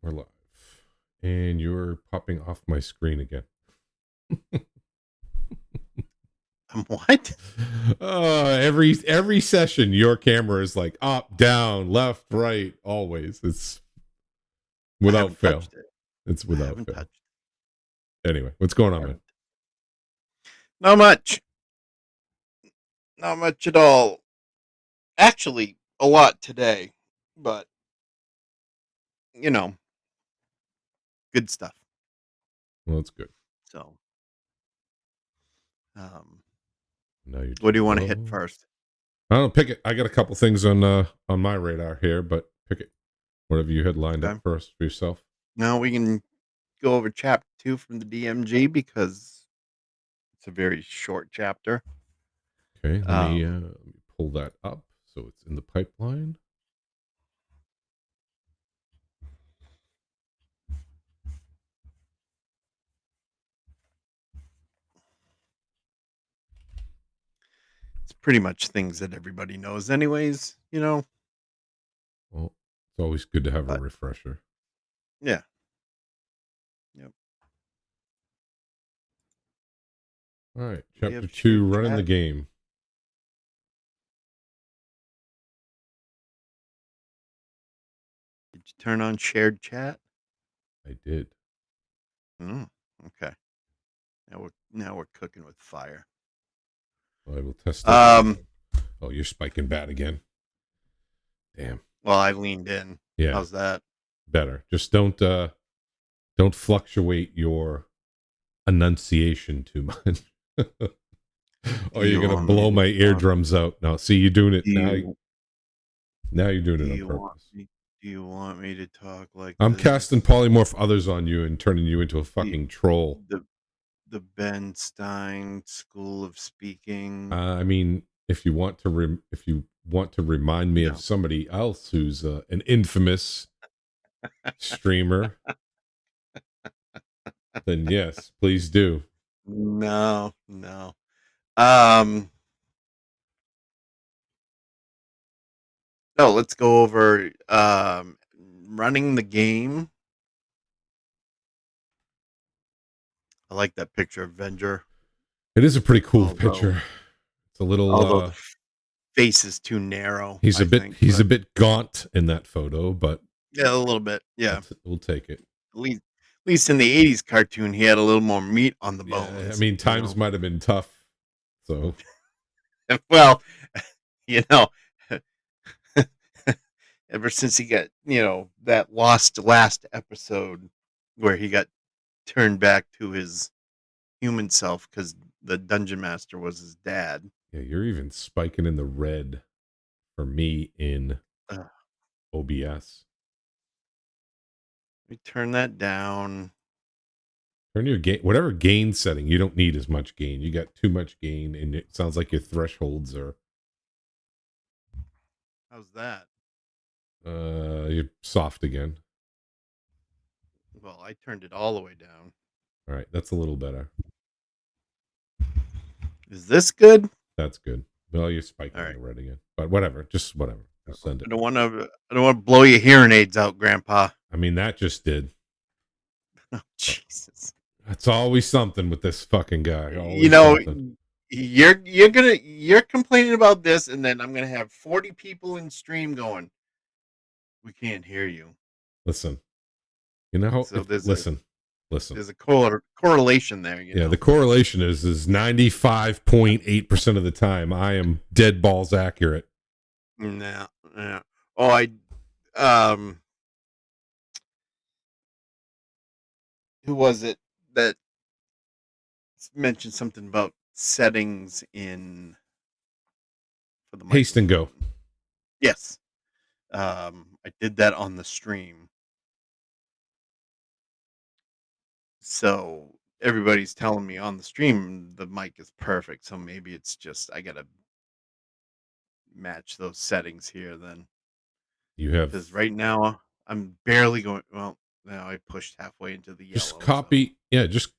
We're live. And you're popping off my screen again. What? Every session, your camera is like up, down, left, right, always. It's without fail. It's without fail. Touched. Anyway, what's going on, man? Not much. Not much at all. Actually, a lot today, but good stuff. Well, that's good. So, Now you. what do you want to hit first? I don't know, pick it. I got a couple things on my radar here, but pick it. Whatever you had lined up first for yourself. Now we can go over chapter 2 from the DMG because it's a very short chapter. Okay, let me pull that up so it's in the pipeline. It's pretty much things that everybody knows anyways, Well, it's always good to have a refresher. Yeah. Yep. All right, chapter 2, running the game. Did you turn on shared chat? I did. Okay. Now we're cooking with fire. I will test it. Oh, you're spiking bad again. Damn. Well, I leaned in. Yeah. How's that? Better. Just don't fluctuate your enunciation too much. Or you're gonna blow my eardrums out. Now, see, you're doing it now. Now you're doing it on purpose. Do you want me to talk like I'm casting polymorph others on you and turning you into a fucking troll. The Ben Stein School of Speaking. I mean, if you want to remind me of somebody else who's an infamous streamer, then yes, please do. No. No, let's go over running the game. I like that picture of Venger. It is a pretty cool picture. It's a little although the face is too narrow. He's a bit gaunt in that photo, but yeah, a little bit. Yeah. We'll take it. At least in the 80s cartoon he had a little more meat on the bones. I mean, times might have been tough. So well, ever since he got, that last episode where he got turned back to his human self because the dungeon master was his dad. Yeah, you're even spiking in the red for me in OBS. Let me turn that down. Turn your gain, whatever gain setting. You don't need as much gain. You got too much gain, and it sounds like your thresholds are. How's that? You're soft again. Well, I turned it all the way down. All right, that's a little better. Is this good? That's good. Well, you're spiking the red again, but whatever. Just whatever. I'll send it. I don't want to blow your hearing aids out, Grandpa. I mean, that just did. Oh, Jesus. That's always something with this fucking guy. You're complaining about this, and then I'm gonna have 40 people in stream going, we can't hear you. Listen, you know how? So listen. There's a correlation there. Yeah, the correlation is 95.8% of the time I am dead balls accurate. Yeah. Oh, who was it that mentioned something about settings in for the haste and go? Yes. I did that on the stream. So everybody's telling me on the stream the mic is perfect. So maybe it's just I gotta match those settings here then. You have, because right now I'm barely going. Well, now I pushed halfway into the yellow. Just copy. So. Yeah, just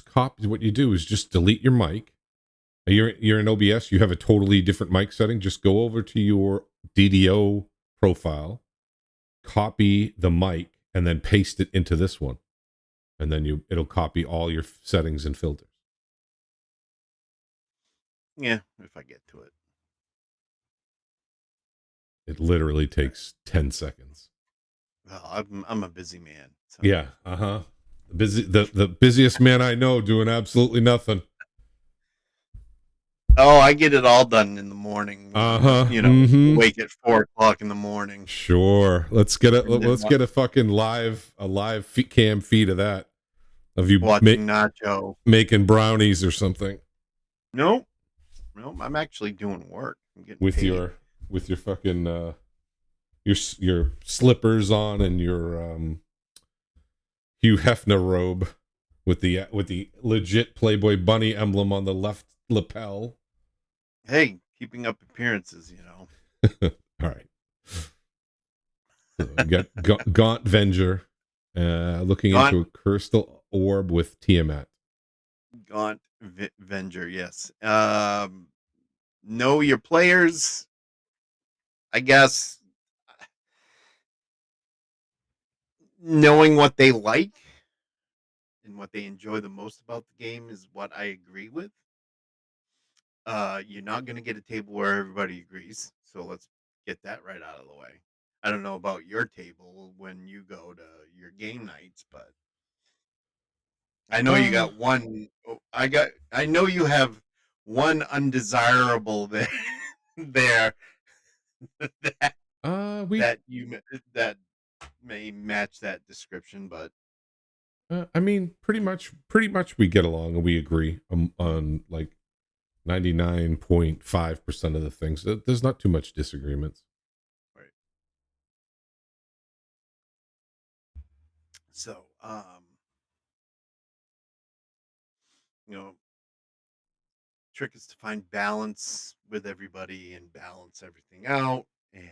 copy. What you do is just delete your mic. You're in OBS. You have a totally different mic setting. Just go over to your DDO profile, copy the mic, and then paste it into this one, and then it'll copy all your settings and filters. Yeah, if I get to it. It literally takes 10 seconds. Well, I'm a busy man. So. Yeah, the busiest man I know doing absolutely nothing. Oh, I get it all done in the morning. Wake at 4:00 in the morning. Sure, let's get a fucking live cam feed of that, of you watching Nacho making brownies or something. Nope, I'm actually doing work. I'm getting with paid. your fucking your slippers on and your Hugh Hefner robe with the legit Playboy bunny emblem on the left lapel. Hey, keeping up appearances, All right. So we got Gaunt Venger looking into a crystal orb with Tiamat. Gaunt Venger, yes. Know your players, I guess. Knowing what they like and what they enjoy the most about the game is what I agree with. You're not going to get a table where everybody agrees, so let's get that right out of the way. I don't know about your table when you go to your game nights, but I know you got one. I know you have one undesirable there, there that may match that description, but I mean, pretty much we get along and we agree on like 99.5% of the things. There's not too much disagreements. Right. So, trick is to find balance with everybody and balance everything out, and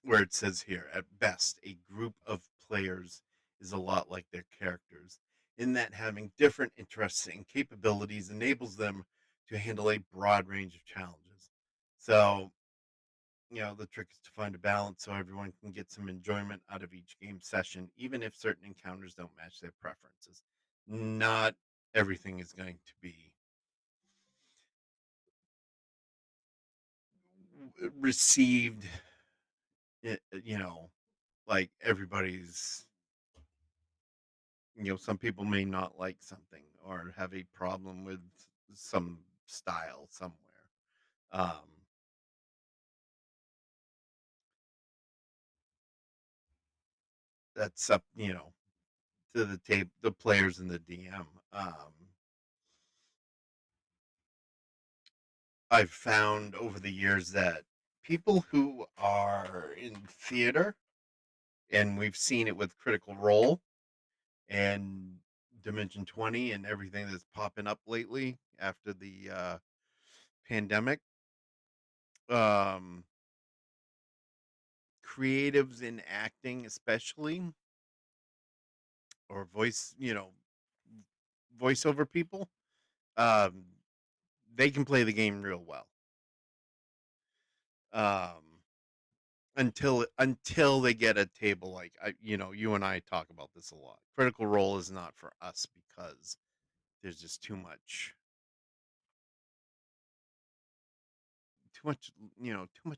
where it says here, at best, a group of players is a lot like their characters, in that having different interests and capabilities enables them to handle a broad range of challenges. So, the trick is to find a balance so everyone can get some enjoyment out of each game session, even if certain encounters don't match their preferences. Not everything is going to be received, like everybody's. Some people may not like something or have a problem with some style somewhere. Um, that's up, to the players and the DM. I've found over the years that people who are in theater, and we've seen it with Critical Role and Dimension 20 and everything that's popping up lately after the pandemic. Creatives in acting, especially, or voiceover people, um, they can play the game real well. Until they get a table like you and I talk about this a lot. Critical Role is not for us because there's just too much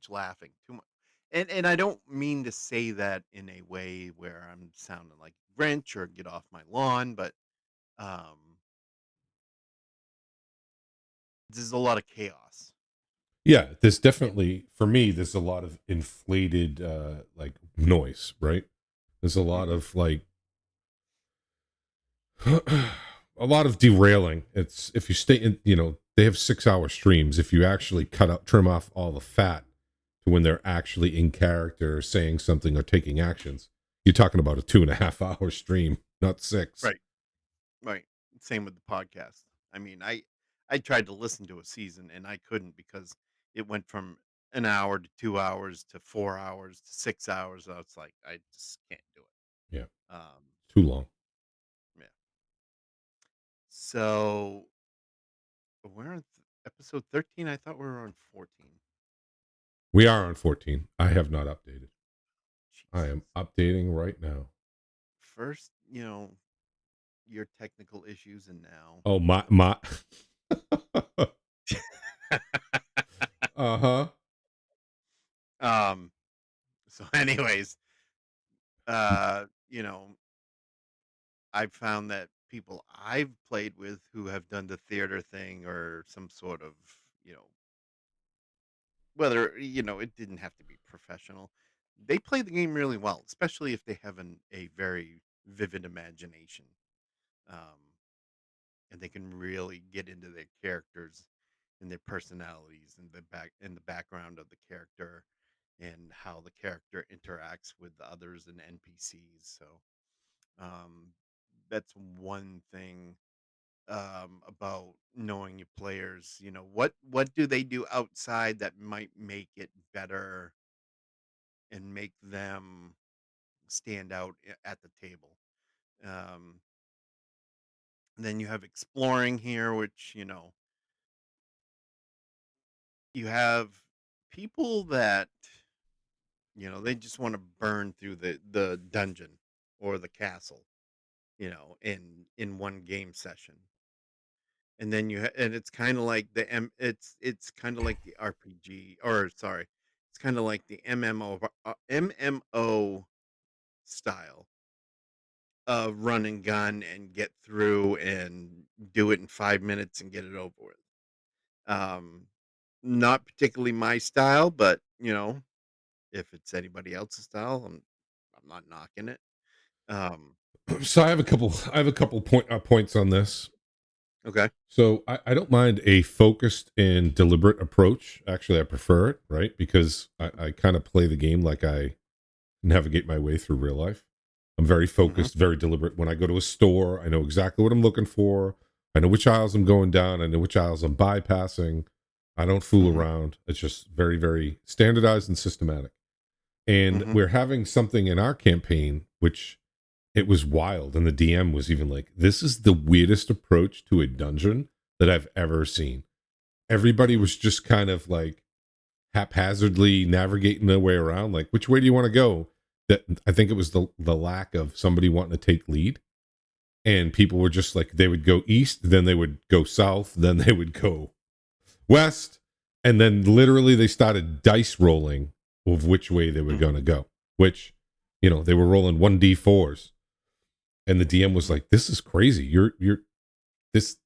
laughing, too much. And I don't mean to say that in a way where I'm sounding like Grinch or get off my lawn, but um there's a lot of chaos. Yeah, there's definitely, for me, there's a lot of inflated like noise, right? There's a lot of like a lot of derailing. It's if you stay in, they have 6-hour streams. If you actually trim off all the fat to when they're actually in character saying something or taking actions, you're talking about a 2.5-hour stream, not 6. Right. Same with the podcast. I mean, I tried to listen to a season and I couldn't because it went from an hour to 2 hours to 4 hours to 6 hours. I was like, I just can't do it. Yeah. Too long. Yeah. So where episode 13? I thought we were on 14. We are on 14. I have not updated. I am Jesus. updating right now. First, your technical issues, and now, Oh, my. Uh-huh. um. So, anyways, uh, you know, I've found that people I've played with who have done the theater thing or some sort of, you know, whether it didn't have to be professional. They play the game really well, especially if they have a very vivid imagination. Um, and they can really get into their characters and their personalities and the background of the character and how the character interacts with the others and NPCs. So um, that's one thing about knowing your players. What do they do outside that might make it better and make them stand out at the table. Um, then you have exploring here, which you have people that they just want to burn through the dungeon or the castle, in one game session. And then and it's kind of like it's kind of like the RPG, or sorry, it's kind of like the MMO style of run and gun and get through and do it in 5 minutes and get it over with. Um, Not particularly my style, but if it's anybody else's style, I'm not knocking it. Um, So I have a couple points on this. okay. So I don't mind a focused and deliberate approach. Actually, I prefer it, right? Because I kind of play the game like I navigate my way through real life. I'm very Hmm. focused, very deliberate. When I go to a store, I know exactly what I'm looking for. I know which aisles I'm going down. I know which aisles I'm bypassing. I don't fool Hmm. around. It's just very, very standardized and systematic. And Hmm. we're having something in our campaign, which it was wild. And the DM was even like, this is the weirdest approach to a dungeon that I've ever seen. Everybody Hmm. was just kind of like haphazardly navigating their way around, like, which way do you want to go? That I think it was the lack of somebody wanting to take lead. And people were just like, they would go east, then they would go south, then they would go west. And then literally they started dice rolling of which way they were Hmm. going to go, which, they were rolling 1d4s. And the DM was like, "This is crazy. You're this.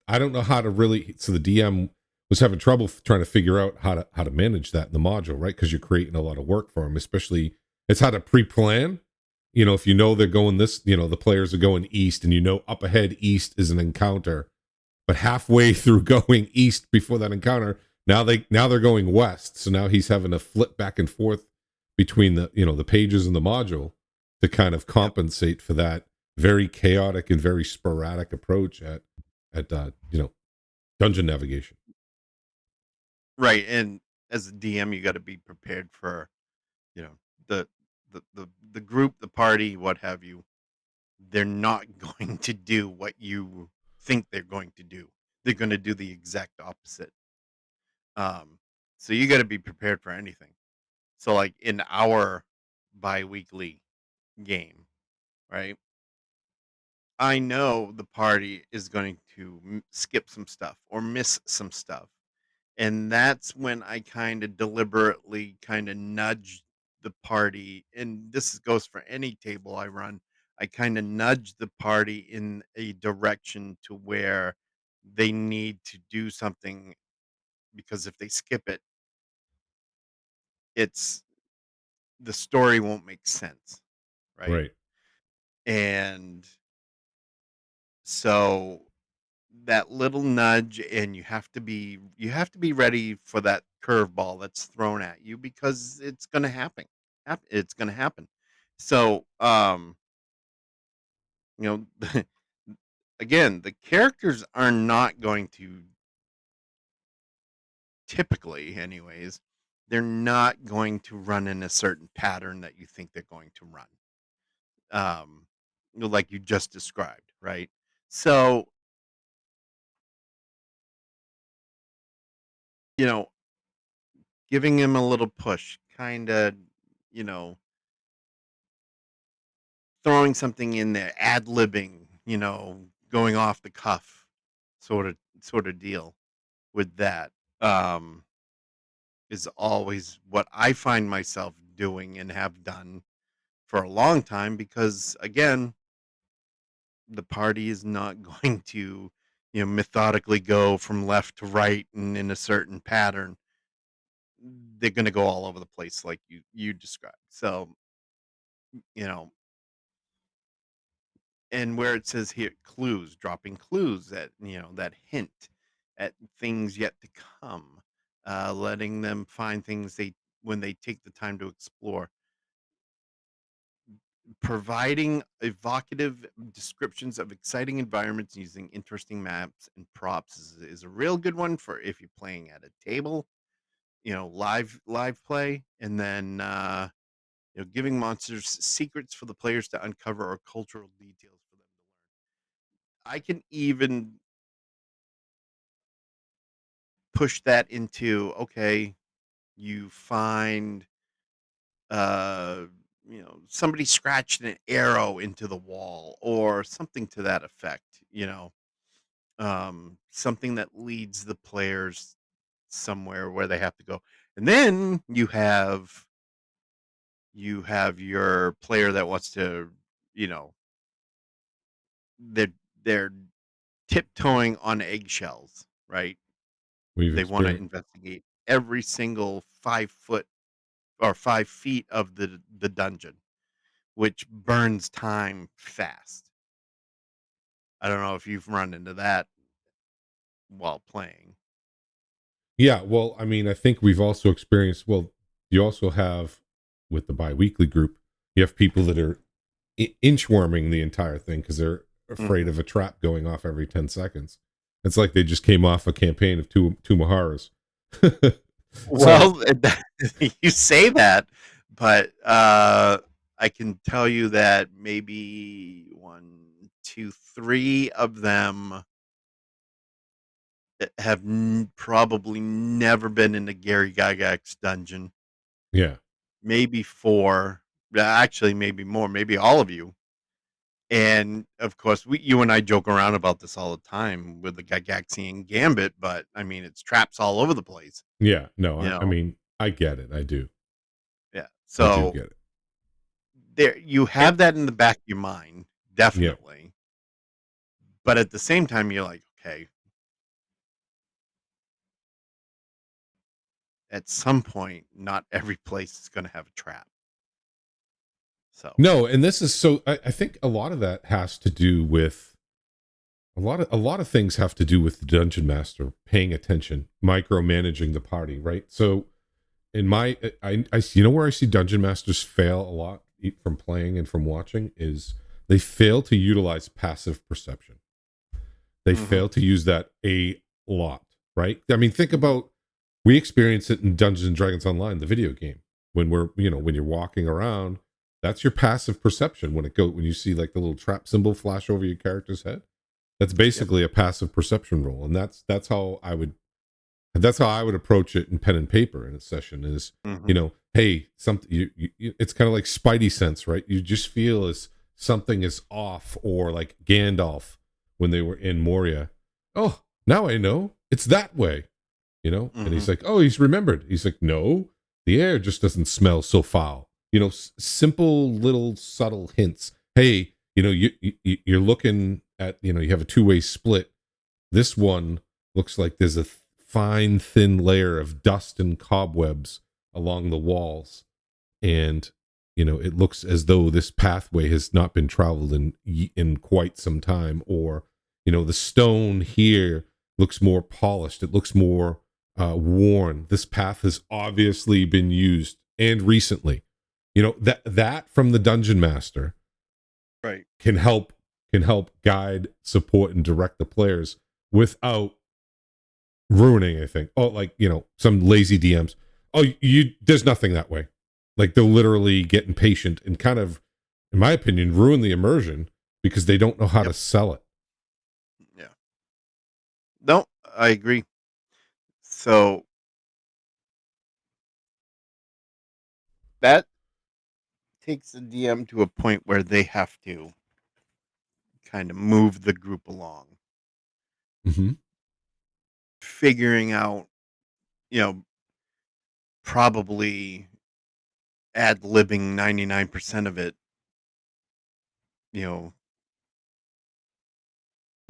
I don't know how to really." So the DM was having trouble trying to figure out how to manage that in the module, right? Because you're creating a lot of work for them. Especially, it's how to pre-plan. If they're going this, the players are going east, and up ahead east is an encounter, but halfway through going east before that encounter, now they're going west. So now he's having to flip back and forth between the pages in the module to kind of Yep. compensate for that very chaotic and very sporadic approach at dungeon navigation. Right. And as a DM, you got to be prepared for you know the the group, the party, what have you. They're not going to do what you think they're going to do. They're going to do the exact opposite. Um, so you got to be prepared for anything. So, like in our bi-weekly game, right? I know the party is going to skip some stuff or miss some stuff. And that's when I kind of deliberately kind of nudge the party. And goes for any table I run. I kind of nudge the party in a direction to where they need to do something, because if they skip it, it's the story won't make sense, right? Right. And so that little nudge, and you have to be ready for that curveball that's thrown at you, because it's going to happen. It's going to happen. So you know again, the characters are not going to, typically anyways, they're not going to run in a certain pattern that you think they're going to run, um like you just described, right? So you know, giving him a little push, kind of, you know, throwing something in there, ad-libbing, going off the cuff sort of deal with that, um, is always what I find myself doing and have done for a long time because, again, the party is not going to, methodically go from left to right and in a certain pattern. They're gonna go all over the place like you described. So, you know, and where it says here clues, dropping clues that that hint at things yet to come, letting them find things they when they take the time to explore, providing evocative descriptions of exciting environments using interesting maps and props is a real good one for if you're playing at a table, live play, and then giving monsters secrets for the players to uncover or cultural details for them to learn. I can even push that into, okay, you find uh somebody scratched an arrow into the wall or something to that effect, something that leads the players somewhere where they have to go. And then you have your player that wants to, you know they're they're tiptoeing on eggshells, right? We've They want to experienced. investigate every single 5 foot or 5 feet of the dungeon, which burns time fast. I don't know if you've run into that while playing. Yeah, well, I mean, I think we've also experienced. Well, you also have with the biweekly group, you have people that are inchworming the entire thing because they're afraid Mhm. of a trap going off every 10 seconds. It's like they just came off a campaign of two Maharas. So Well, you say that, but I can tell you that maybe one, two, three of them have probably never been in the Gary Gygax dungeon. yeah, Maybe four, actually, maybe more, maybe all of you. And of course, you and I joke around about this all the time with the Gygaxian Gambit, but I mean, it's traps all over the place, yeah. No, you I know? mean, I get it. I do. Yeah. I do So get it. there, you And, have that in the back of your mind, yeah. definitely. But at the same time, you're like, okay, at some point, not every place is going to have a trap. So, No, and this is so. I think a lot of that has to do with a lot of things have to do with the dungeon master paying attention, micromanaging the party, right? So in my I you know where I see dungeon masters fail a lot from playing and from watching is they fail to utilize passive perception. They hmm fail to use that a lot, right? I mean, think about we experience it in Dungeons and Dragons Online, the video game. When we're, when you're walking around, that's your passive perception when you see like the little trap symbol flash over your character's head. That's yep. basically a passive perception roll, and that's how I would approach it in pen and paper in a session is, hmm hey, something it's kind of like spidey sense, right? You just feel as something is off, or like Gandalf when they were in Moria. Oh, now I know it's that way, and hmm he's like, oh, he's remembered. He's like, no, the air just doesn't smell so foul. Simple little subtle hints. Hey, you're looking at, you have a two-way split. This one looks like there's a fine, thin layer of dust and cobwebs along the walls. And, it looks as though this pathway has not been traveled in quite some time. Or, the stone here looks more polished. It looks more worn. This path has obviously been used and recently. That from the dungeon master Right. can help guide, support, and direct the players without ruining anything. Oh, like, some lazy DMs. Oh, there's nothing that way. Like they'll literally get impatient and kind of, in my opinion, ruin the immersion because they don't know how to Yep. sell it. Yeah. No, I agree. So that takes the DM to a point where they have to kind of move the group along, Mm-hmm. figuring out, probably ad-libbing 99% of it. You know,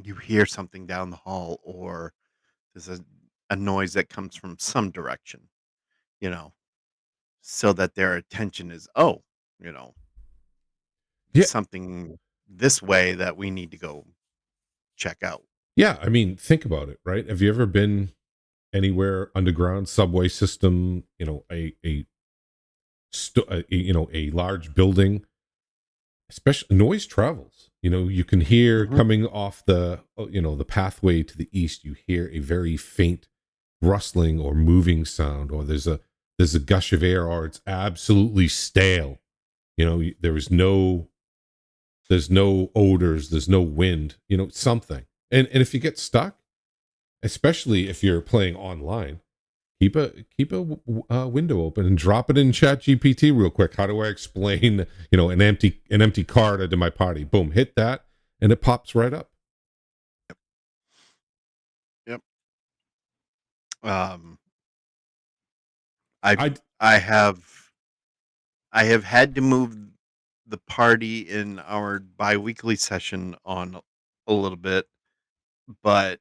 you hear something down the hall, or there's a noise that comes from some direction, you know, so that their attention is, oh, you know, Yeah, something this way that we need to go check out. yeah. I mean, think about it, right? Have you ever been anywhere underground, subway system? A large building, especially noise travels. You can hear Mhm. coming off the pathway to the east. You hear a very faint rustling or moving sound, or there's a gush of air, or it's absolutely stale. There's no odors, there's no wind, something. And if you get stuck, especially if you're playing online, keep a window open and drop it in Chat GPT real quick. How do I explain, an empty card to my party? Boom, hit that, and it pops right up. Yep. Um, I I I have had to move the party in our biweekly session on a little bit, but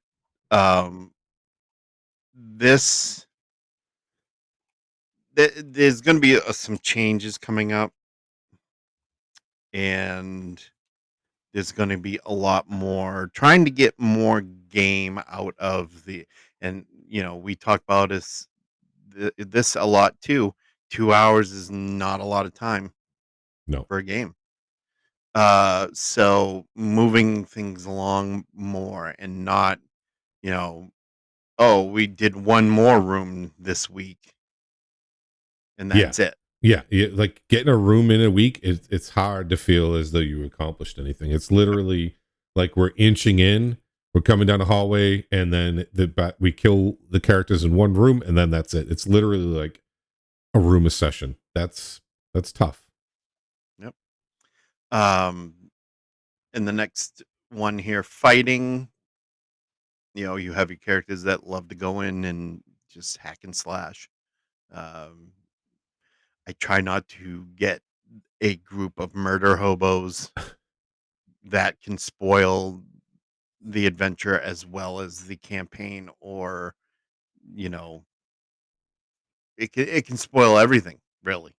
um, this there's going to be some changes coming up, and there's going to be a lot more trying to get more game out of the. And we talk about this a lot too. 2 hours is not a lot of time No. for a game. So moving things along more, and not, you know, oh, we did one more room this week and Yeah. that's it. Yeah, like getting a room in a week, it's hard to feel as though you accomplished anything. It's literally like we're inching in, we're coming down a hallway, and then we kill the characters in one room, and then that's it. It's literally like a room a session. That's tough. Yep. Um, in the next one here, fighting, you have your characters that love to go in and just hack and slash. Um, I try not to get a group of murder hobos that can spoil the adventure as well as the campaign, or you know it can spoil everything, really.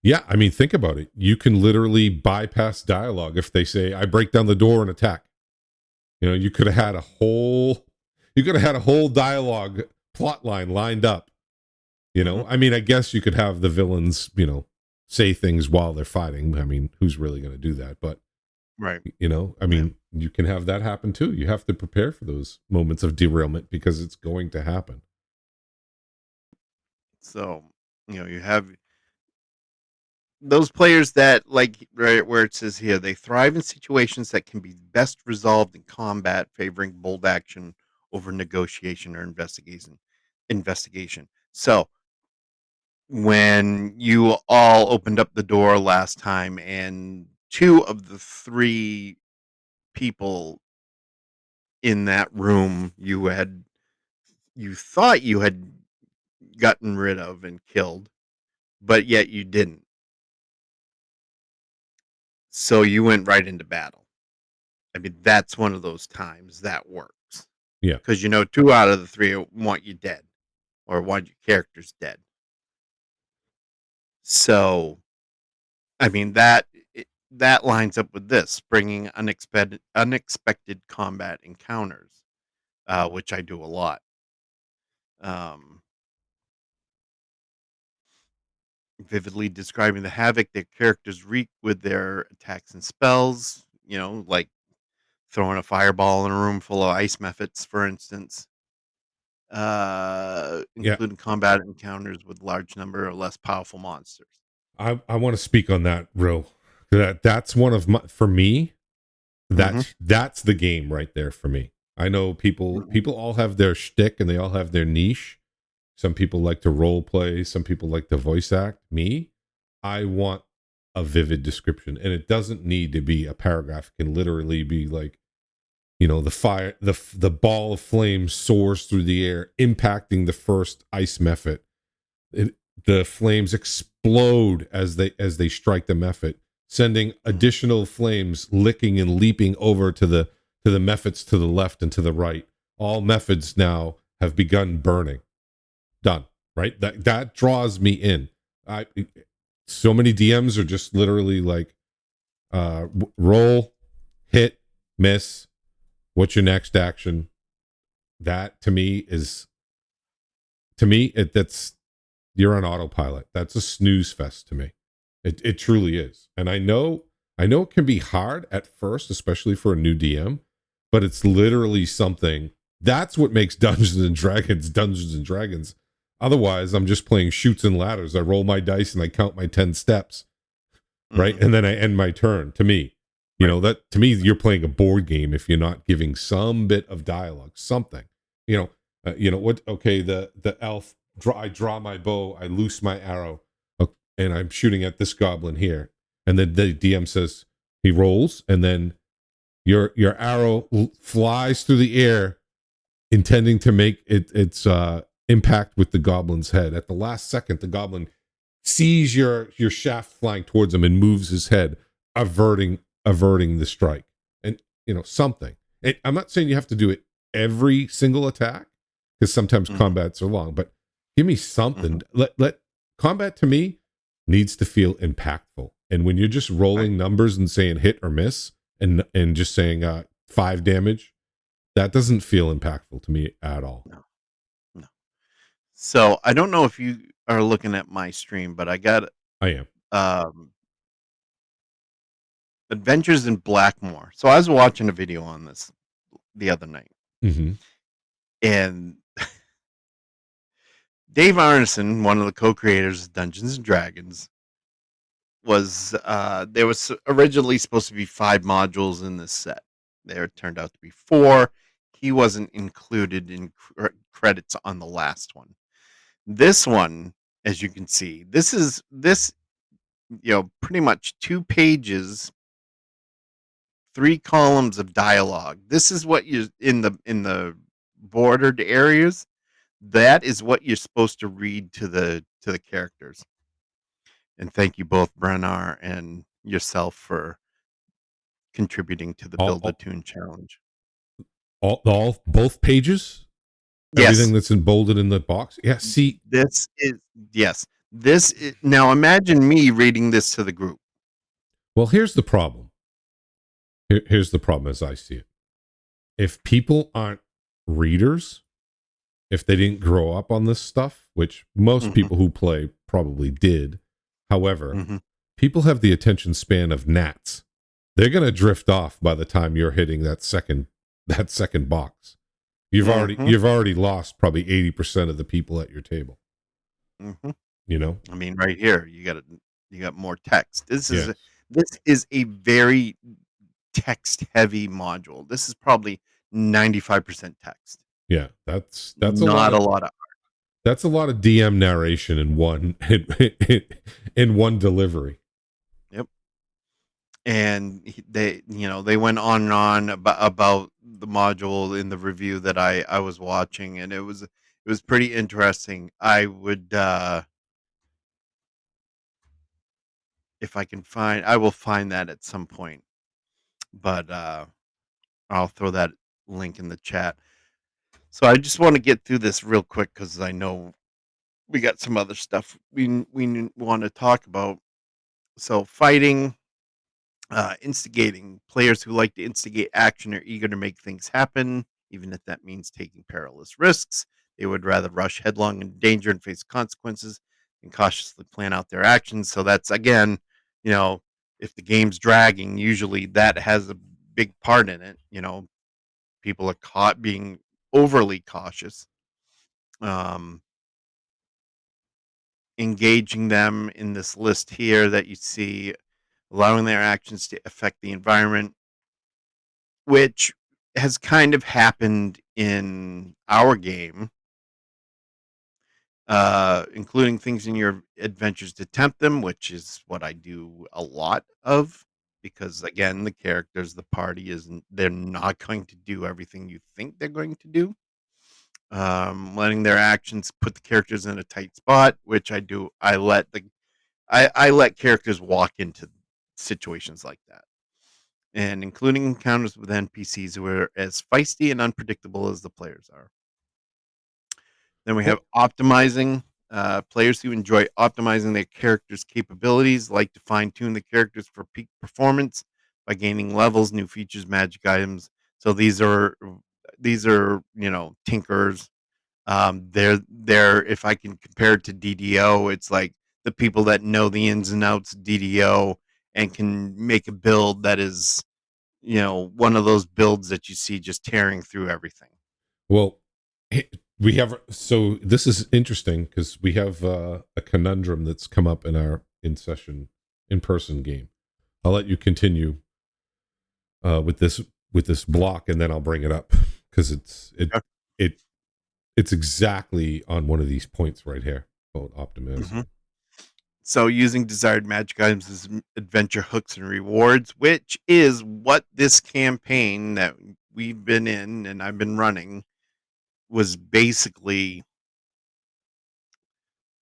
Yeah, I mean, think about it. You can literally bypass dialogue if they say, "I break down the door and attack." You could have had a whole dialogue plot line lined up. Hmm. I mean, I guess you could have the villains, say things while they're fighting. I mean, who's really going to do that? But, Right. I Yeah. mean, you can have that happen too. You have to prepare for those moments of derailment because it's going to happen. So you have those players that, like, right where it says here, they thrive in situations that can be best resolved in combat, favoring bold action over negotiation or investigation. So when you all opened up the door last time, and two of the three people in that room you thought you had gotten rid of and killed, but yet you didn't. So you went right into battle. I mean, that's one of those times that works, Yeah. because two out of the three want you dead, or want your characters dead. So I mean that lines up with this, bringing unexpected combat encounters, which I do a lot. Um, Vividly describing the havoc their characters wreak with their attacks and spells. Like throwing a fireball in a room full of ice mephits, for instance. Yeah. Including combat encounters with large number of less powerful monsters. I want to speak on that real. That's one of my, for me, Hmm. that's the game right there for me. I know people all have their shtick and they all have their niche. Some people like to role play, some people like to voice act. Me, I want a vivid description, and it doesn't need to be a paragraph. It can literally be like, the fire, the ball of flame soars through the air, impacting the first ice mephit. The flames explode as they strike the mephit, sending additional flames licking and leaping over to the mephits to the left and to the right. All methods now have begun burning. Done. Right? That draws me in. I So many DMs are just literally like, roll, hit, miss. What's your next action? That to me that's, you're on autopilot. That's a snooze fest to me. It truly is. And I know it can be hard at first, especially for a new DM, but it's literally something. That's what makes Dungeons and Dragons. Otherwise, I'm just playing shoots and ladders. I roll my dice and I count my 10 steps, right? And then I end my turn. To me, that to me, you're playing a board game if you're not giving some bit of dialogue, something. What? Okay, the elf. I draw my bow. I loose my arrow, and I'm shooting at this goblin here. And then the DM says he rolls, and then your arrow flies through the air, intending to make its impact with the goblin's head. At the last second, the goblin sees your shaft flying towards him and moves his head, averting the strike. And something. I'm not saying you have to do it every single attack, because sometimes combats are long, but give me something. Let combat, to me, needs to feel impactful. And when you're just rolling numbers and saying hit or miss and just saying 5 damage, that doesn't feel impactful to me at all. No. So I don't know if you are looking at my stream, but I am. Adventures in Blackmore. So I was watching a video on this the other night, and Dave Arneson, one of the co-creators of Dungeons and Dragons, was there was originally supposed to be 5 modules in this set. There turned out to be 4. He wasn't included in credits on the last one. This one, as you can see, this is pretty much 2 pages, 3 columns of dialogue. This is what you in the bordered areas. That is what you're supposed to read to the characters. And thank you both, Brennar and yourself, for contributing to the Build a Tune challenge. Both pages? Yes. Everything that's emboldened in the box? Yeah, see. This is now imagine me reading this to the group. Well, here's the problem. Here's the problem as I see it. If people aren't readers, if they didn't grow up on this stuff, which most people who play probably did, however, people have the attention span of gnats. They're going to drift off by the time you're hitting that second box. You've already lost probably 80% of the people at your table. I mean, right here you got more text. This is a very text heavy module. This is probably 95% text. Yeah, that's not a lot of art. That's a lot of DM narration in one in one delivery. Yep. And they went on and on about the module in the review that I was watching, and it was pretty interesting. I would if I can I will find that at some point. But I'll throw that link in the chat. So I just want to get through this real quick because I know we got some other stuff we want to talk about. So fighting, instigating. Players who like to instigate action are eager to make things happen, even if that means taking perilous risks. They would rather rush headlong into danger and face consequences than cautiously plan out their actions. So that's, again, if the game's dragging, usually that has a big part in it. People are caught being overly cautious. Engaging them in this list here that you see, allowing their actions to affect the environment, which has kind of happened in our game. including things in your adventures to tempt them, which is what I do a lot of. Because again, the characters, the party isn't, they're not going to do everything you think they're going to do. Letting their actions put the characters in a tight spot, which I do. I let characters walk into situations like that, and including encounters with NPCs who are as feisty and unpredictable as the players are. Then we have optimizing. Players who enjoy optimizing their characters' capabilities like to fine tune the characters for peak performance by gaining levels, new features, magic items. So these are tinkers. They're if I can compare it to DDO, it's like the people that know the ins and outs of DDO and can make a build that is one of those builds that you see just tearing through everything. Well, we have, so this is interesting because we have a conundrum that's come up in our in-person game. I'll let you continue with this block, and then I'll bring it up because it's exactly on one of these points right here called optimism. Mm-hmm. So using desired magic items as adventure hooks and rewards, which is what this campaign that we've been in and I've been running was basically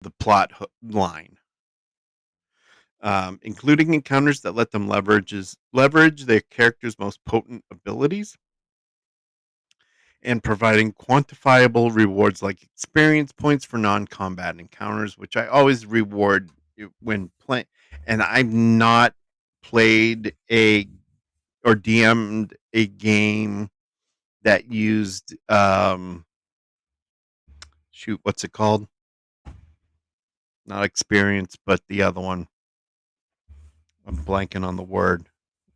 the plot line. Including encounters that let them leverage their character's most potent abilities, and providing quantifiable rewards like experience points for non-combat encounters, which I always reward when playing. And I've not played or DM'd a game that used what's it called? Not experience, but the other one. I'm blanking on the word.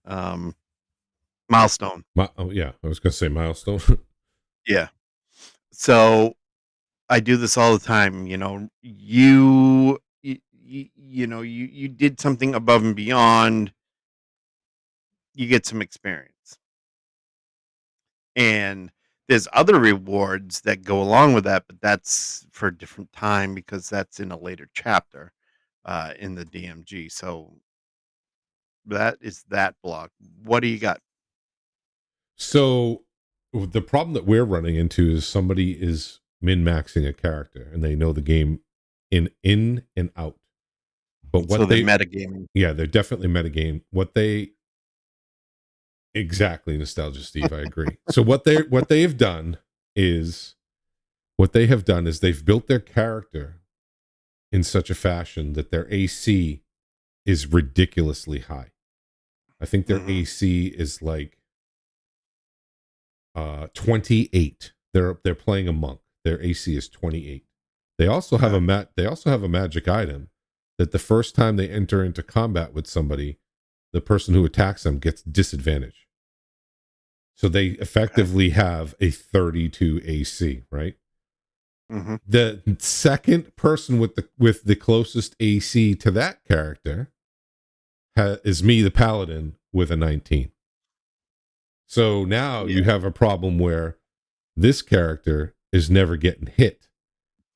Milestone. Yeah, I was gonna say milestone. Yeah. So I do this all the time. You did something above and beyond. You get some experience, and there's other rewards that go along with that, but that's for a different time because that's in a later chapter in the DMG. So that is that block. What do you got? So the problem that we're running into is somebody is min-maxing a character and they know the game in and out. But what So they're metagaming. Yeah, they're definitely metagame. Exactly, nostalgia Steve, I agree. So what they have done is they've built their character in such a fashion that their AC is ridiculously high. I think their AC is like 28. They're playing a monk. Their AC is 28. They also have a magic item that the first time they enter into combat with somebody, the person who attacks them gets disadvantage. So they effectively have a 32 AC, right? Mm-hmm. The second person with the closest AC to that character is me, the paladin, with a 19. So now you have a problem where this character is never getting hit.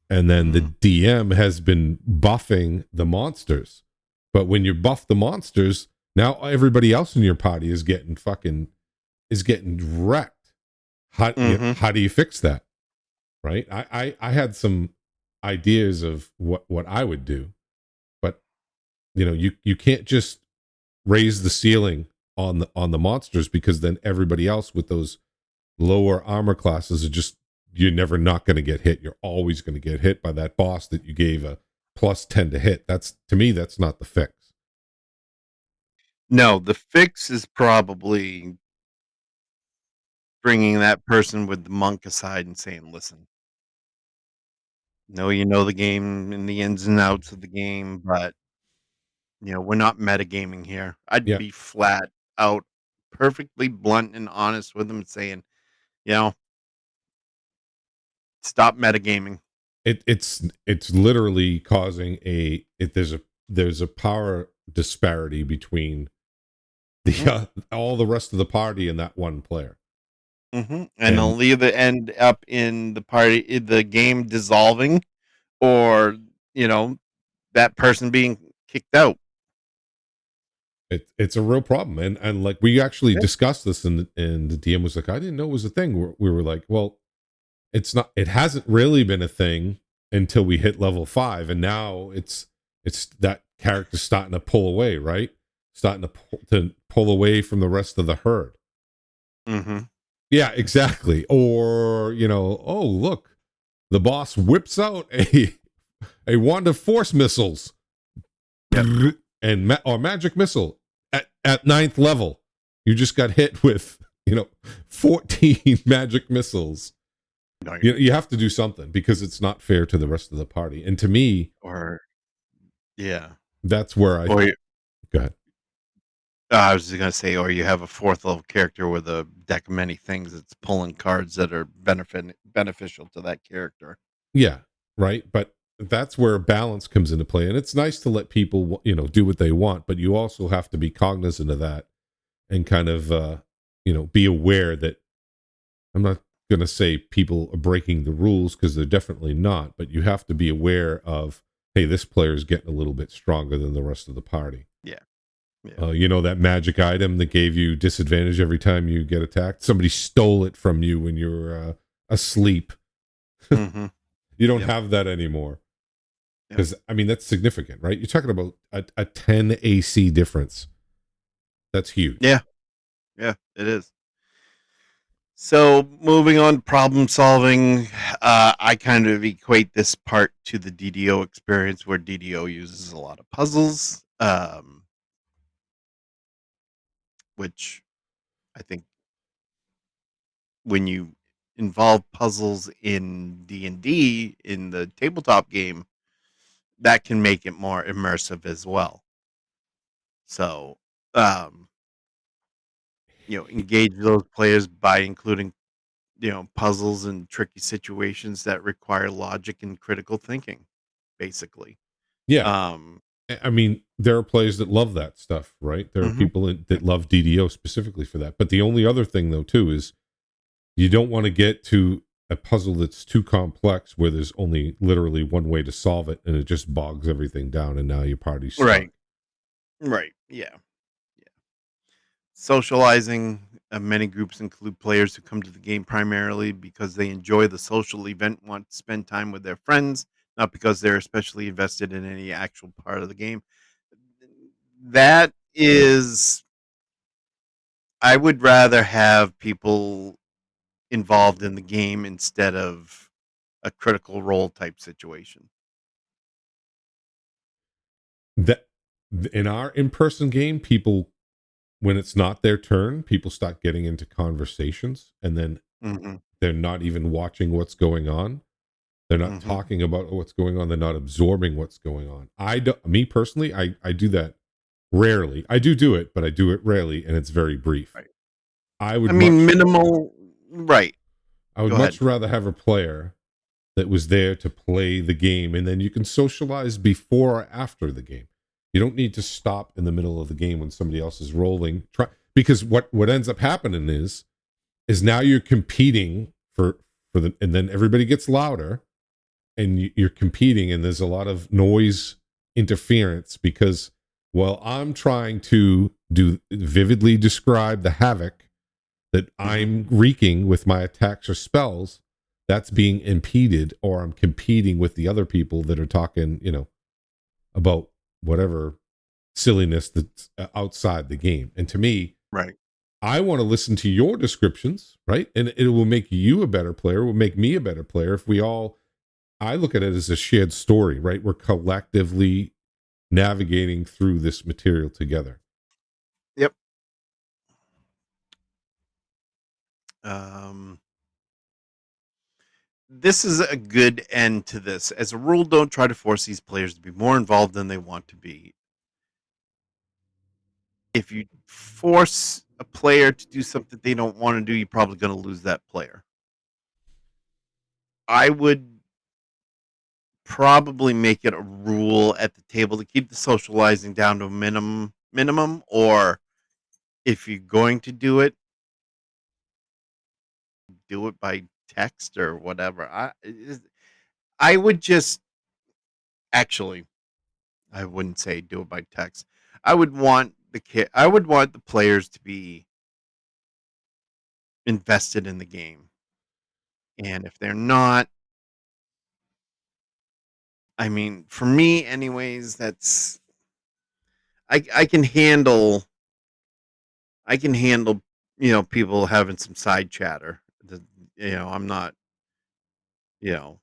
And then the DM has been buffing the monsters. But when you buff the monsters, now everybody else in your party is getting wrecked. How do you fix that? Right? I had some ideas of what I would do, but you can't just raise the ceiling on the monsters, because then everybody else with those lower armor classes you're never not going to get hit. You're always going to get hit by that boss that you gave a plus 10 to hit. To me, that's not the fix. No, the fix is probably bringing that person with the monk aside and saying, listen, you know the game and the ins and outs of the game, but we're not metagaming here. I'd be flat out, perfectly blunt and honest with them and saying, stop metagaming. It's literally causing there's a power disparity between the all the rest of the party and that one player. And they'll either end up in the game dissolving, or that person being kicked out. It's a real problem, and like we actually Yeah. discussed this, and the DM was like, I didn't know it was a thing. We were like, well, it's not. It hasn't really been a thing until we hit level 5, and now it's that character starting to pull away, right? Starting to pull away from the rest of the herd. Mm-hmm. Yeah, exactly. Or oh look, the boss whips out a wand of force missiles, Yep. and or magic missile at 9th level. You just got hit with 14 magic missiles. Nice. You have to do something because it's not fair to the rest of the party. And to me, Or yeah, that's where I or go ahead. I was just gonna say, or you have a 4th level character with a deck of many things that's pulling cards that are beneficial to that character. Yeah, right. But that's where balance comes into play, and it's nice to let people do what they want, but you also have to be cognizant of that and kind of be aware that I'm not going to say people are breaking the rules because they're definitely not, but you have to be aware of, hey, this player is getting a little bit stronger than the rest of the party. Yeah. Yeah. That magic item that gave you disadvantage every time you get attacked. Somebody stole it from you when you were asleep. Mm-hmm. You don't Yep. have that anymore. Yep. Because, I mean, that's significant, right? You're talking about a 10 AC difference. That's huge. Yeah. Yeah, it is. So moving on, problem solving. I kind of equate this part to the DDO experience, where DDO uses a lot of puzzles, which I think when you involve puzzles in D&D in the tabletop game, that can make it more immersive as well. So, engage those players by including puzzles and tricky situations that require logic and critical thinking, basically. Yeah. Um, I mean, there are players that love that stuff, right? There are mhm. people that love DDO specifically for that. But the only other thing, though, too, is you don't want to get to a puzzle that's too complex where there's only literally one way to solve it and it just bogs everything down and now your party's stuck. Right. Yeah. Socializing. Many groups include players who come to the game primarily because they enjoy the social event, want to spend time with their friends, not because they're especially invested in any actual part of the game. That is, I would rather have people involved in the game instead of a critical role type situation. That in our in-person game, people, when it's not their turn, people start getting into conversations and then Mm-hmm. they're not even watching what's going on. They're not Mm-hmm. talking about what's going on. They're not absorbing what's going on. Me personally, I do that rarely. I do it, but I do it rarely, and it's very brief. Right. I I would mean, much minimal. Right. I would Go ahead. much rather have a player that was there to play the game, and then you can socialize before or after the game. You don't need to stop in the middle of the game when somebody else is rolling. Because what ends up happening is now you're competing for the, and then everybody gets louder, and you're competing, and there's a lot of noise interference because, well, I'm trying to vividly describe the havoc that Mm-hmm. I'm wreaking with my attacks or spells. That's being impeded, or I'm competing with the other people that are talking about whatever silliness that's outside the game. And to me, Right. I want to listen to your descriptions, right? And it will make you a better player, it will make me a better player if we all, I look at it as a shared story, right? We're collectively navigating through this material together. Yep. Um, this is a good end to this. As a rule, don't try to force these players to be more involved than they want to be. If you force a player to do something they don't want to do, you're probably going to lose that player. I would probably make it a rule at the table to keep the socializing down to a minimum, or if you're going to do it by text or whatever. I would just actually, I wouldn't say do it by text. I would want the players to be invested in the game. And if they're not, I mean, for me anyways, that's I can handle people having some side chatter. I'm not, you know,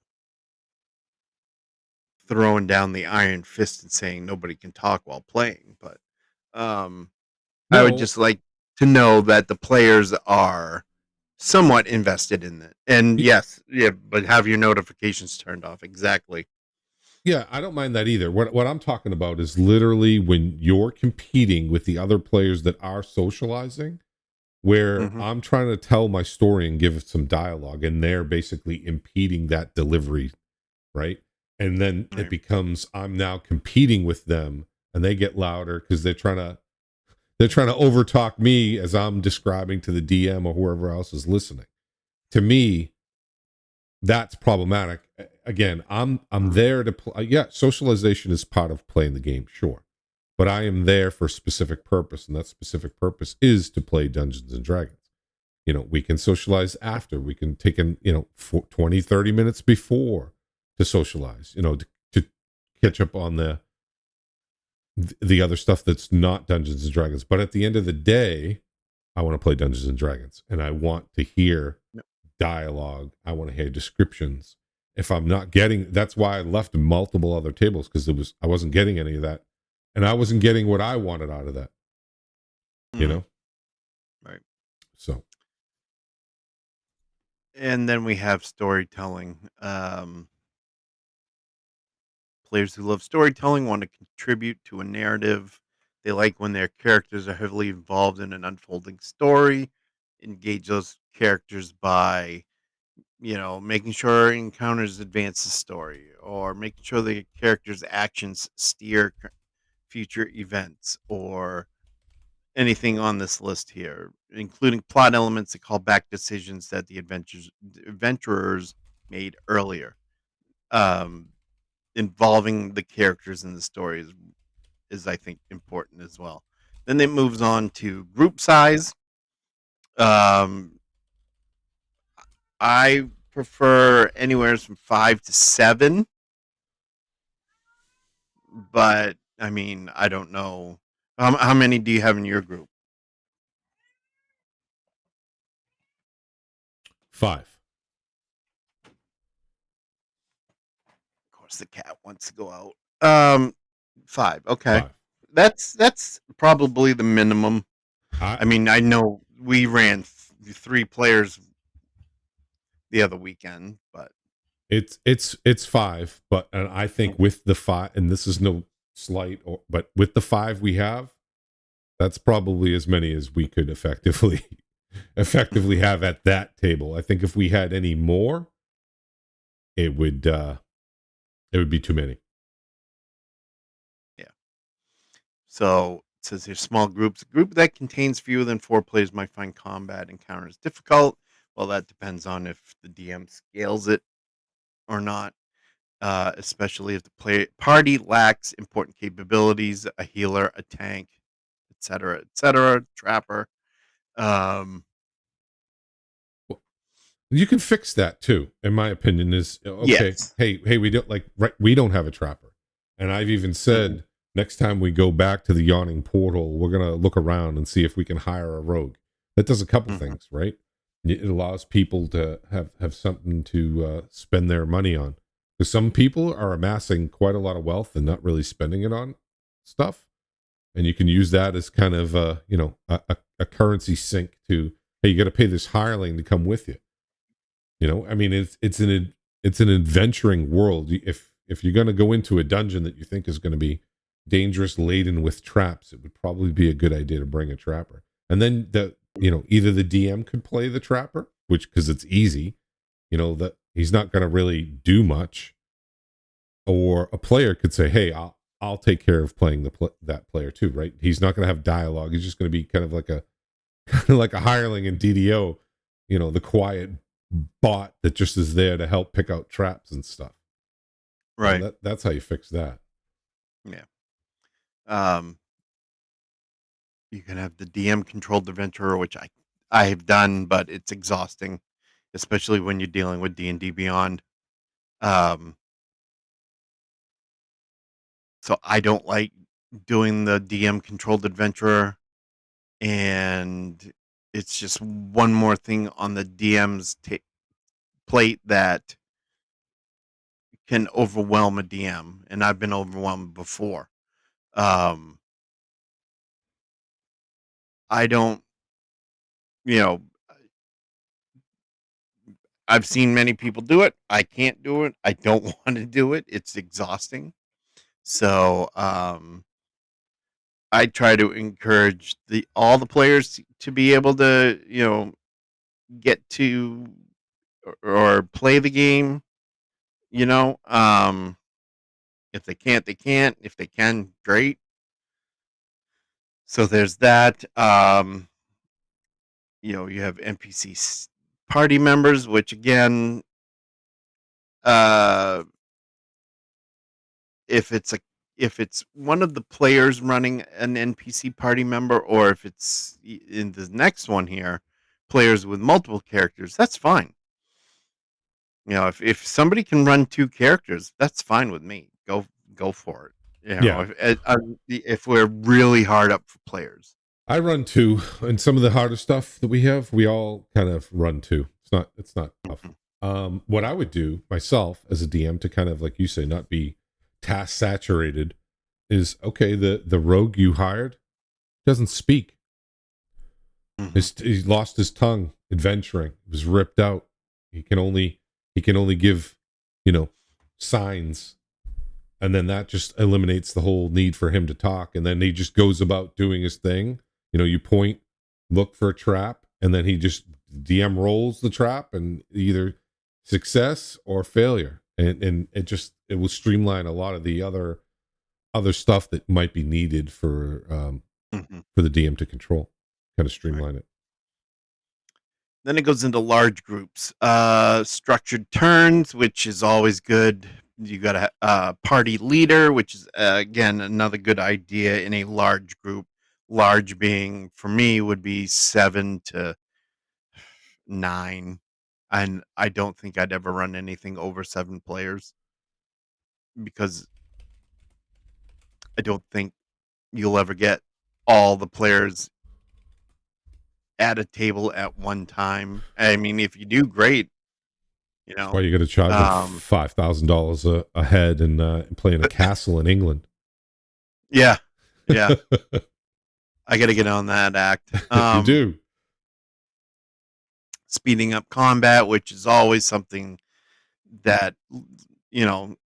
throwing down the iron fist and saying nobody can talk while playing, but um I would No, just like to know that the players are somewhat invested in it. And y- yes, yeah, but have your notifications turned off. Exactly. yeah, I don't mind that either. What I'm talking about is literally when you're competing with the other players that are socializing, where Hmm. I'm trying to tell my story and give it some dialogue, and they're basically impeding that delivery, right? And then it Right. becomes I'm now competing with them, and they get louder because they're trying to overtalk me as I'm describing to the DM or whoever else is listening. To me, that's problematic. Again, I'm there to play. Yeah, socialization is part of playing the game, sure, but I am there for a specific purpose, and that specific purpose is to play Dungeons and Dragons. We can socialize after. We can take in 20, 30 minutes before to socialize. To catch up on the other stuff that's not Dungeons and Dragons. But at the end of the day, I want to play Dungeons and Dragons, and I want to hear No. dialogue. I want to hear descriptions. If I'm not getting, that's why I left multiple other tables, because I wasn't getting any of that, and I wasn't getting what I wanted out of that. You Hmm. know, Right. so And then we have storytelling. Players who love storytelling want to contribute to a narrative. They like when their characters are heavily involved in an unfolding story. Engage those characters by, making sure encounters advance the story, or making sure the characters' actions steer future events, or anything on this list here, including plot elements that call back decisions that the adventurers made earlier. Um, Involving the characters in the story is I think important as well. Then it moves on to group size. Um, I prefer anywhere from 5 to 7, but I mean I don't know how many do you have in your group? 5, Of course, the cat wants to go out. Um, 5. Okay, 5. that's probably the minimum. I I mean, I know we ran 3 players the other weekend, but it's 5, but and I think with the 5, and this is no slight, but with the 5 we have, that's probably as many as we could effectively have at that table. I think if we had any more, it would be too many. yeah. So it says here small groups. A group that contains fewer than 4 players might find combat encounters difficult. Well, that depends on if the DM scales it or not. Especially if the party lacks important capabilities, a healer, a tank, etc., trapper. Um, You can fix that too, in my opinion. Is okay. yes. Hey, we don't like right. We don't have a trapper, and I've even Hmm. said next time we go back to the yawning portal, we're gonna look around and see if we can hire a rogue. That does a couple Hmm. things, right? It allows people to have something to spend their money on. Because some people are amassing quite a lot of wealth and not really spending it on stuff, and you can use that as kind of a currency sink to, hey, you got to pay this hireling to come with you. I mean, it's an adventuring world. If you're going to go into a dungeon that you think is going to be dangerous, laden with traps, it would probably be a good idea to bring a trapper. And then either the DM could play the trapper, which because it's easy, that he's not going to really do much, or a player could say, "Hey, I'll take care of playing that player too." Right? He's not going to have dialogue. He's just going to be kind of like a kind of like a hireling in DDO, the quiet bot that just is there to help pick out traps and stuff. Right. That's how you fix that. Yeah. Um, you can have the DM controlled adventurer, which I have done, but it's exhausting, especially when you're dealing with D&D Beyond. Um, so I don't like doing the DM controlled adventurer, and it's just one more thing on the DM's plate that can overwhelm a DM, and I've been overwhelmed before. Um, I don't, you know, I've seen many people do it. I can't do it. I don't want to do it. It's exhausting. So, I try to encourage all the players to be able to, get to or play the game, you know. If they can't, they can't. If they can, great. So there's that. You have NPC party members, which again, uh, if it's a if it's one of the players running an NPC party member, or if it's in the next one here, players with multiple characters, that's fine. If somebody can run two characters, that's fine with me. Go for it. Yeah. If we're really hard up for players. I run two, and some of the harder stuff that we have, we all kind of run two. It's not tough. What I would do myself as a DM to kind of, like you say, not be task saturated is, okay, the rogue you hired doesn't speak. He lost his tongue adventuring. It was ripped out. He can only give, signs, and then that just eliminates the whole need for him to talk. And then he just goes about doing his thing. You point, look for a trap, and then he just DM rolls the trap, and either success or failure. And it will streamline a lot of the other stuff that might be needed for the DM to control, kind of streamline it. Then it goes into large groups. Structured turns, which is always good. You got a party leader, which is again another good idea in a large group. Large being, for me, would be 7 to 9, and I don't think I'd ever run anything over 7 players, because I don't think you'll ever get all the players at a table at one time. I mean, if you do, great. That's why you got to charge them $5,000 a head and play in a castle in England. Yeah. I got to get on that act. You do. Speeding up combat, which is always something that,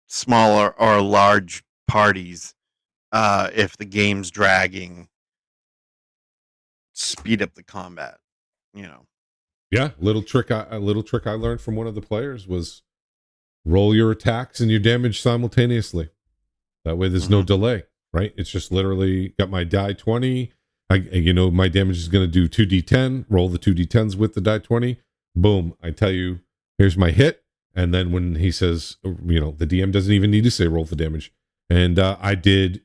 smaller or large parties, if the game's dragging, speed up the combat. Yeah, a little trick I learned from one of the players was roll your attacks and your damage simultaneously. That way there's no delay, right? It's just literally got my die 20. My damage is going to do 2d10. Roll the 2d10s with the die 20. Boom. I tell you, here's my hit. And then when he says, the DM doesn't even need to say roll the damage. And I did,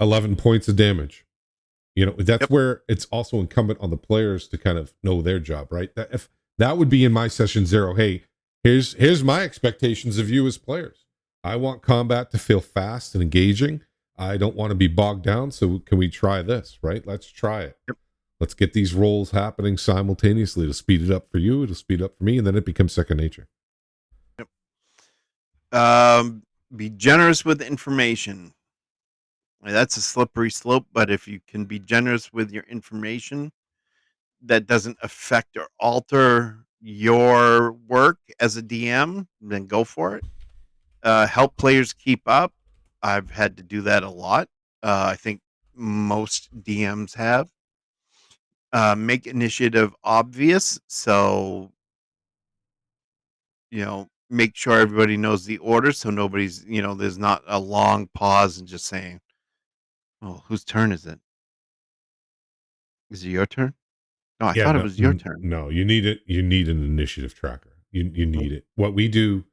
11 points of damage. That's where it's also incumbent on the players to kind of know their job, right? That would be in my session 0. Hey, here's my expectations of you as players. I want combat to feel fast and engaging. I don't want to be bogged down. So can we try this, right? Let's try it. Yep. Let's get these rolls happening simultaneously. It'll speed it up for you. It'll speed up for me. And then it becomes second nature. Yep. Be generous with information. That's a slippery slope, but if you can be generous with your information that doesn't affect or alter your work as a DM, then go for it. Help players keep up. I've had to do that a lot. I think most DMs have. Make initiative obvious, so make sure everybody knows the order, so nobody's there's not a long pause and just saying, "Oh, whose turn is it? Is it your turn? No, I thought it was your turn." No, you need it. You need an initiative tracker. You need it. What we do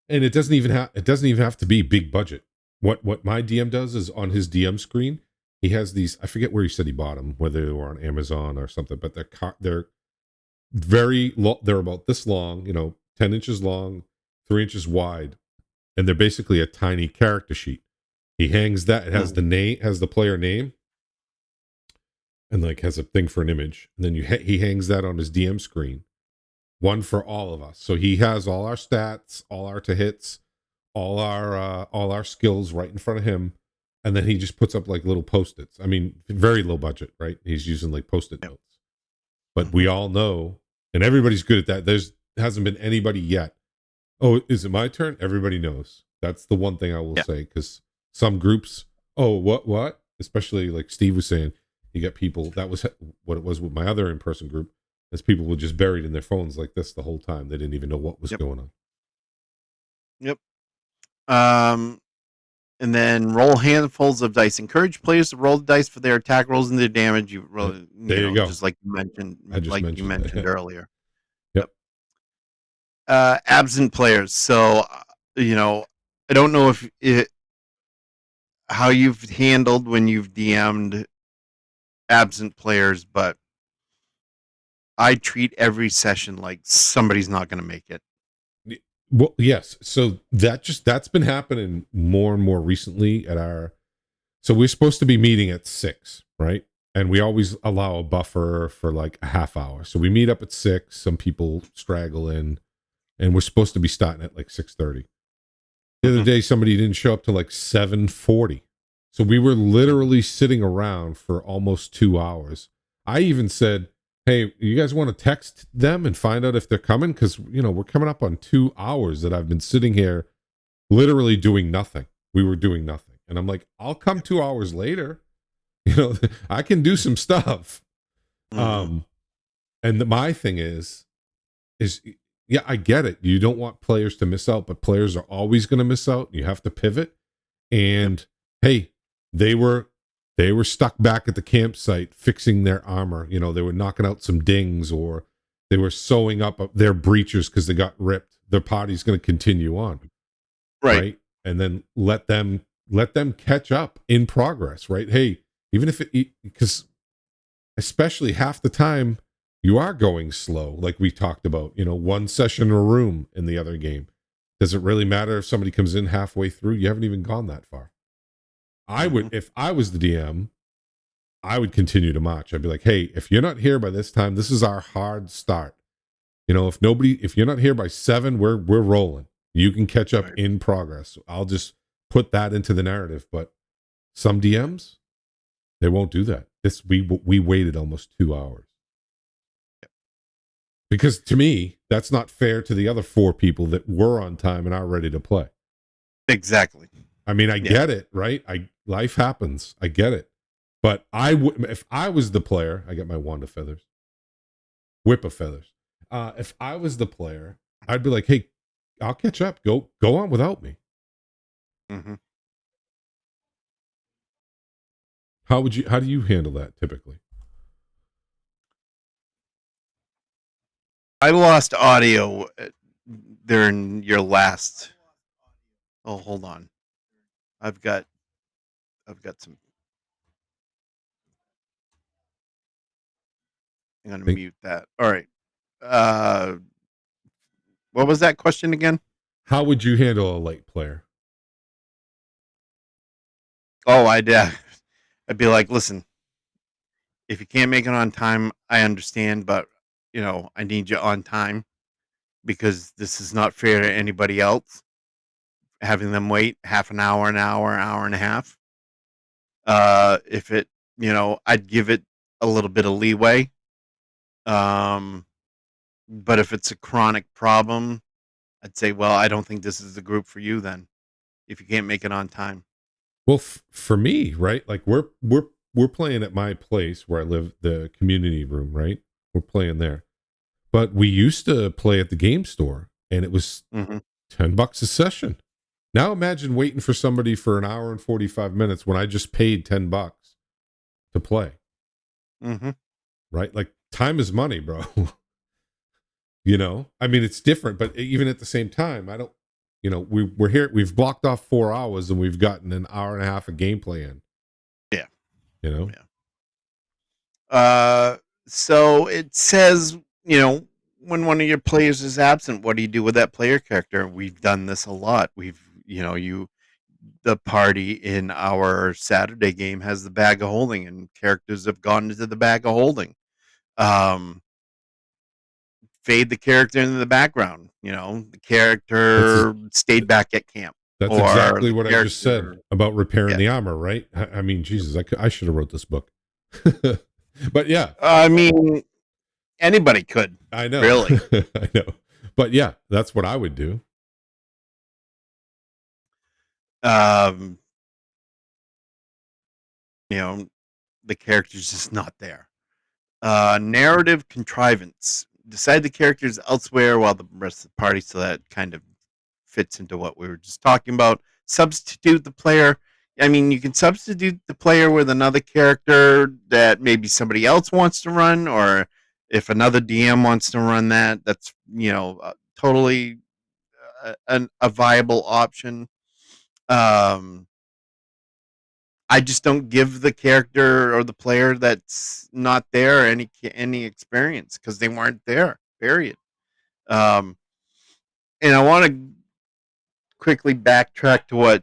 And it doesn't even have to be big budget. What my DM does is on his DM screen, he has these. I forget where he said he bought them, whether they were on Amazon or something, but they're they're about this long, 10 inches long, 3 inches wide, and they're basically a tiny character sheet. He hangs that. It has the name, has the player name, and like has a thing for an image, and then he hangs that on his DM screen, one for all of us. So he has all our stats, all our to hits, all our skills right in front of him, and then he just puts up like little post-its. I mean, very low budget, right? He's using like post-it Yep. notes. But we all know, and everybody's good at that. Hasn't been anybody yet. Oh, is it my turn? Everybody knows. That's the one thing I will say, because some groups, oh, what? Especially like Steve was saying, you get people, that was what it was with my other in-person group, as people were just buried in their phones like this the whole time. They didn't even know what was going on. Yep. And then roll handfuls of dice. Encourage players to roll the dice for their attack rolls and their damage. You roll, there you go. Just like you mentioned, you mentioned earlier. Yep. Absent players. So, I don't know how you've handled when you've DM'd absent players, but I treat every session like somebody's not going to make it. Well, yes. So that's been happening more and more recently so we're supposed to be meeting at 6, right? And we always allow a buffer for like a half hour. So we meet up at 6, some people straggle in, and we're supposed to be starting at like 6:30. The other day, somebody didn't show up till like 7:40. So we were literally sitting around for almost 2 hours. I even said, hey, you guys want to text them and find out if they're coming? Because, we're coming up on 2 hours that I've been sitting here literally doing nothing. We were doing nothing. And I'm like, I'll come 2 hours later. I can do some stuff. And my thing is, yeah, I get it. You don't want players to miss out, but players are always going to miss out. You have to pivot. And hey, they were stuck back at the campsite fixing their armor. They were knocking out some dings, or they were sewing up their breeches because they got ripped. Their party's going to continue on, right? And then let them catch up in progress, right? Hey, even if because especially half the time you are going slow, like we talked about. One session in a room in the other game. Does it really matter if somebody comes in halfway through? You haven't even gone that far. I would, if I was the DM, I would continue to march. I'd be like, hey, if you're not here by this time, this is our hard start. If you're not here by 7, we're rolling. You can catch up in progress. I'll just put that into the narrative. But some DMs, they won't do that. We waited almost 2 hours. Because to me, that's not fair to the other 4 people that were on time and are ready to play. Exactly. I mean, I get it, right? Life happens. I get it. But if I was the player, I get my wand of feathers. Whip of feathers. If I was the player, I'd be like, hey, I'll catch up. Go on without me. How do you handle that typically? I lost audio during your last. Oh, hold on. I've got some. I'm going to mute that. All right. What was that question again? How would you handle a late player? Oh, I'd be like, listen, if you can't make it on time, I understand, but I need you on time, because this is not fair to anybody else, having them wait half an hour, hour and a half. If it, I'd give it a little bit of leeway. But if it's a chronic problem, I'd say, well, I don't think this is the group for you then, if you can't make it on time. Well, for me, right? Like we're playing at my place where I live, the community room, right? We're playing there. But we used to play at the game store, and it was $10 a session. Now imagine waiting for somebody for an hour and 45 minutes when I just paid $10 to play. Right? Like, time is money, bro. I mean, it's different, but even at the same time, we're here. We've blocked off 4 hours and we've gotten an hour and a half of gameplay in. Yeah. You know. Yeah. So it says, when one of your players is absent, what do you do with that player character? We've done this a lot. The party in our Saturday game has the bag of holding, and characters have gone into the bag of holding. Fade the character into the background. The character stayed back at camp. That's exactly what I just said about repairing the armor, right? I mean, Jesus, I should have wrote this book. But yeah. I mean, anybody could. I know. Really. I know. But yeah, that's what I would do. The character's just not there. Narrative contrivance. Decide the characters elsewhere while the rest of the party, so that kind of fits into what we were just talking about. Substitute the player. I mean, you can substitute the player with another character that maybe somebody else wants to run, or if another DM wants to run that, that's totally a viable option. I just don't give the character or the player that's not there any experience because they weren't there. Period. And I want to quickly backtrack to what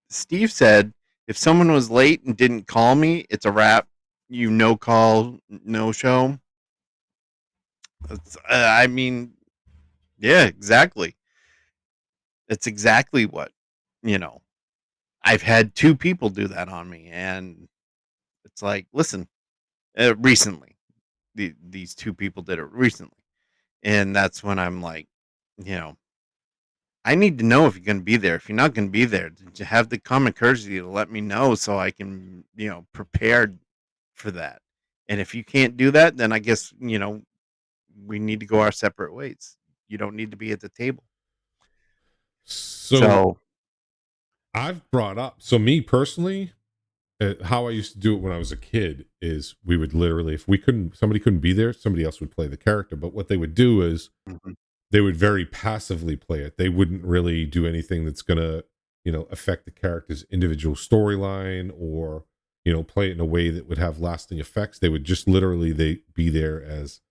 Steve said. If someone was late and didn't call me, it's a wrap. No call, no show. I mean, yeah, exactly. It's exactly what I've had 2 people do that on me, and it's like, listen, recently, these 2 people did it recently, and that's when I'm like, I need to know if you're going to be there. If you're not going to be there, to have the common courtesy to let me know so I can, prepare for that. And if you can't do that, then I guess, we need to go our separate ways. You don't need to be at the table. So I've brought up, me personally, how I used to do it when I was a kid is we would literally, if somebody couldn't be there, somebody else would play the character. But what they would do is they would very passively play it. They wouldn't really do anything that's going to, affect the character's individual storyline or, play it in a way that would have lasting effects. They would just literally, they be there as,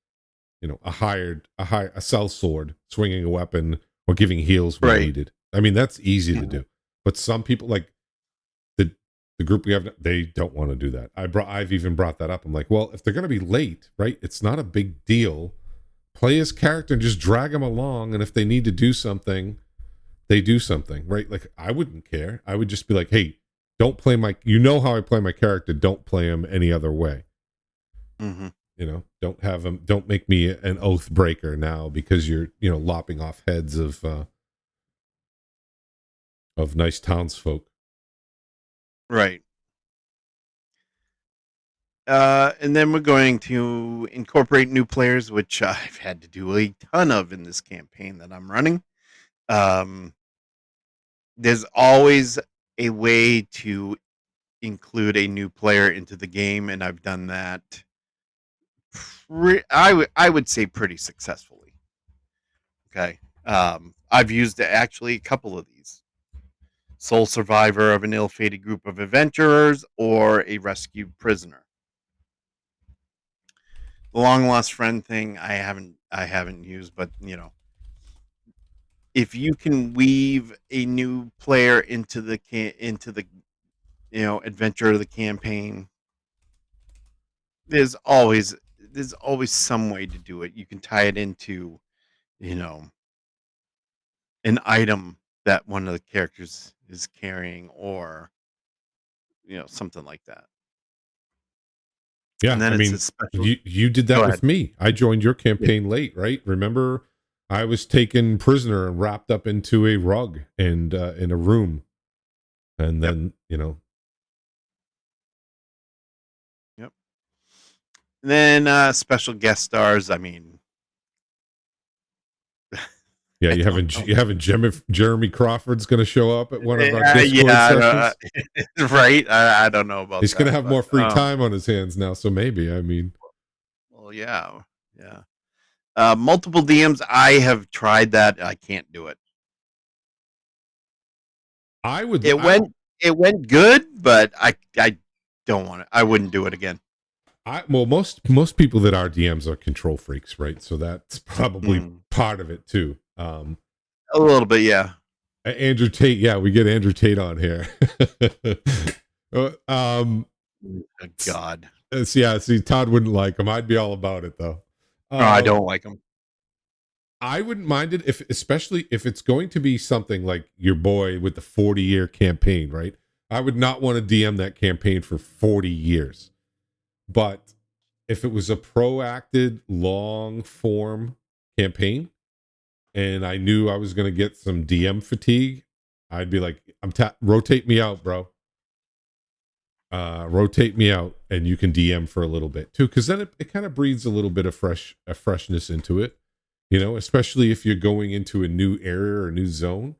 a cell sword, swinging a weapon or giving heals when needed. I mean, that's easy to do. But some people, like the group we have, they don't want to do that. I've even brought that up. I'm like, well, if they're going to be late, right? It's not a big deal. Play his character and just drag him along. And if they need to do something, they do something, right? Like, I wouldn't care. I would just be like, hey, don't play how I play my character. Don't play him any other way. Mm-hmm. Don't have him. Don't make me an oath breaker now because you're, lopping off heads of nice townsfolk. Right. And then we're going to incorporate new players, which I've had to do a ton of in this campaign that I'm running. There's always a way to include a new player into the game, and I've done that. I would say pretty successfully. Okay. I've used actually a couple of these. Sole survivor of an ill-fated group of adventurers or a rescued prisoner. The long lost friend thing I haven't used, but if you can weave a new player into the adventure of the campaign, there's always some way to do it. You can tie it into an item that one of the characters is carrying, or something like that. Yeah, I mean, you did that with me. I joined your campaign late, right? Remember, I was taken prisoner and wrapped up into a rug and in a room, and then Yep. And then special guest stars. I mean, yeah, you haven't Jeremy Crawford's going to show up at one of our Discord sessions, right? I don't know about. He's going to have more free time on his hands now, so maybe. I mean, well, yeah. Multiple DMs. I have tried that. I can't do it. I would. It went good, but I don't want it. I wouldn't do it again. Well, most people that are DMs are control freaks, right? So that's probably Mm. part of it too. A little bit, yeah. Andrew Tate, yeah, we get Andrew Tate on here. God. Yeah, see, Todd wouldn't like him. I'd be all about it though. No, I don't like them. I wouldn't mind it especially if it's going to be something like your boy with the 40-year campaign, right? I would not want to DM that campaign for 40 years. But if it was a proactive, long form campaign, and I knew I was going to get some DM fatigue, I'd be like, rotate me out, bro. Rotate me out, and you can DM for a little bit too, because then it kind of breathes a little bit of freshness into it, especially if you're going into a new area or a new zone,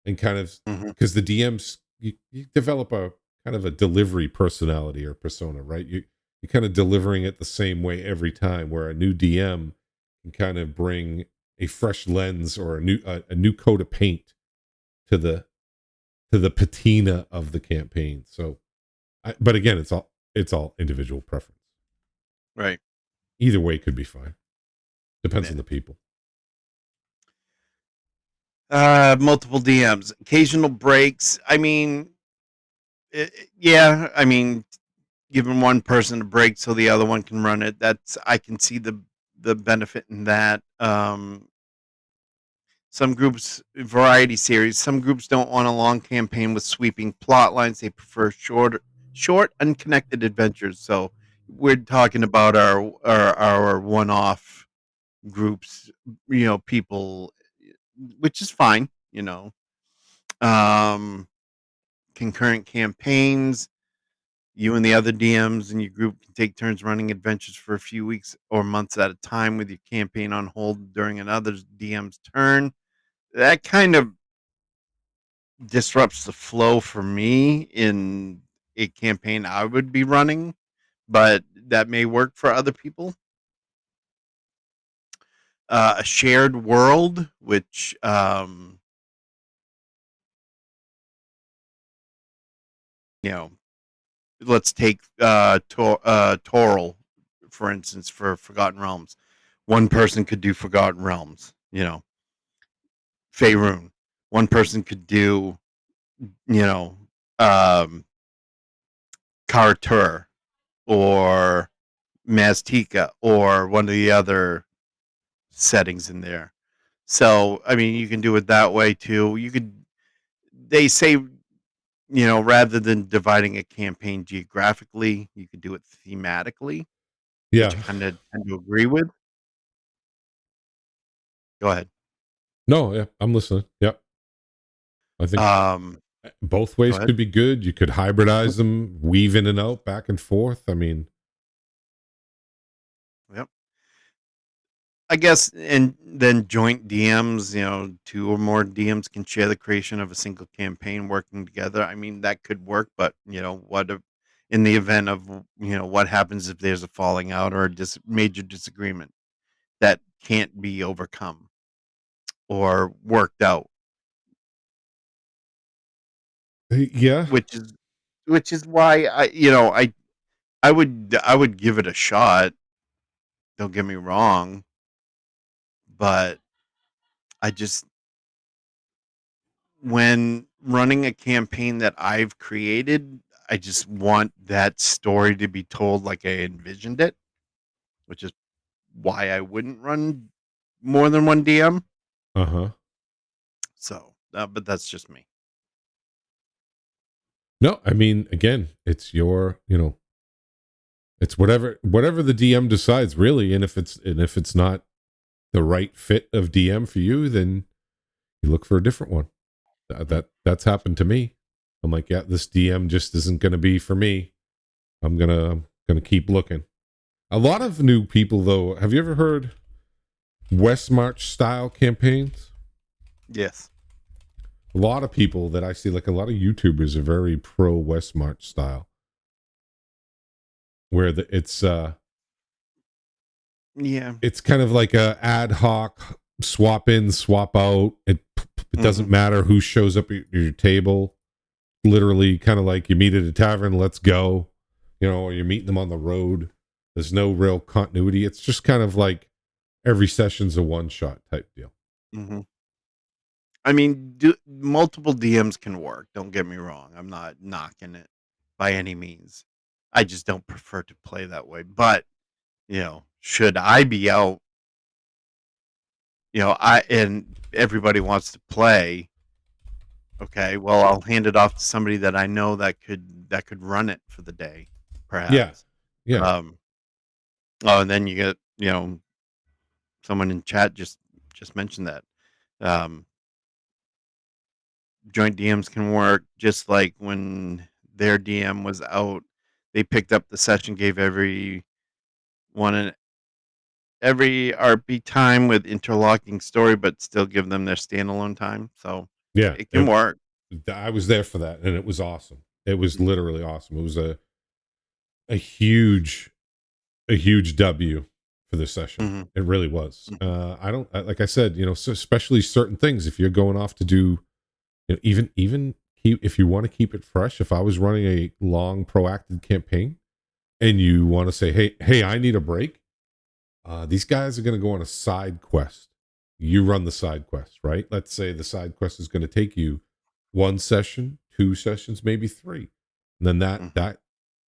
and kind of because the DMs you develop a kind of a delivery personality or persona, right? You're kind of delivering it the same way every time, where a new DM can kind of bring a fresh lens or a new coat of paint to the patina of the campaign. So, but again, it's all individual preference. Right. Either way could be fine. Depends Yeah. on the people. Multiple DMs, occasional breaks. I mean, yeah. I mean, giving one person a break so the other one can run it. I can see the benefit in that. Some groups, variety series, some groups don't want a long campaign with sweeping plot lines. They prefer short, unconnected adventures. So we're talking about our one-off groups, people, which is fine. Um, Concurrent campaigns. You and the other DMs in your group can take turns running adventures for a few weeks or months at a time with your campaign on hold during another DM's turn. That kind of disrupts the flow for me in a campaign I would be running, but that may work for other people. A shared world, which you know, let's take Toril, for instance, for Forgotten Realms. One person could do Forgotten Realms, Faerun. One person could do, you know, um, Karatur or Maztica or one of the other settings in there. So, I mean, you can do it that way too. They say, rather than dividing a campaign geographically, you could do it thematically, Yeah. which I kind of tend to agree with. Go ahead. No, yeah, I'm listening. Yep. I think both ways could be good. You could hybridize them, weave in and out, back and forth. I mean, yep. I guess, and then joint DMs, 2 or more DMs can share the creation of a single campaign working together. I mean, that could work, but in the event of, what happens if there's a falling out or a major disagreement that can't be overcome or worked out, yeah. which is why I would give it a shot. Don't get me wrong, but I just, when running a campaign that I've created, I just want that story to be told like I envisioned it, which is why I wouldn't run more than one DM. Uh-huh. So, but that's just me. No, I mean, again, it's it's whatever the DM decides, really. And if it's not the right fit of DM for you, then you look for a different one. That's happened to me. I'm like, yeah, this DM just isn't going to be for me. I'm gonna keep looking. A lot of new people, though. Have you ever heard West March style campaigns? Yes. A lot of people that I see, like a lot of YouTubers, are very pro West March style, where it's it's kind of like a ad hoc swap in, swap out. It doesn't matter who shows up at your table. literally kind of like you meet at a tavern, let's go, or you're meeting them on the road. There's no real continuity. It's just kind of like every session's a one shot type deal. Mm-hmm. I mean, multiple DMs can work. Don't get me wrong. I'm not knocking it by any means. I just don't prefer to play that way. But, should I be out, and everybody wants to play, okay, well, I'll hand it off to somebody that I know that could run it for the day, perhaps. Yeah. Oh, and then you get, someone in chat just mentioned that. Joint DMs can work, just like when their DM was out, they picked up the session, gave every RP time with interlocking story, but still give them their standalone time. So Yeah, it can work. I was there for that, and it was awesome. It was literally awesome. It was a huge W for the session. Mm-hmm. It really was. I don't like I said, so especially certain things. If you're going off to do, even if you want to keep it fresh. If I was running a long proactive campaign, and you want to say, hey, I need a break. These guys are going to go on a side quest. You run the side quest, right? Let's say the side quest is going to take you 1 session, 2 sessions, maybe 3. And then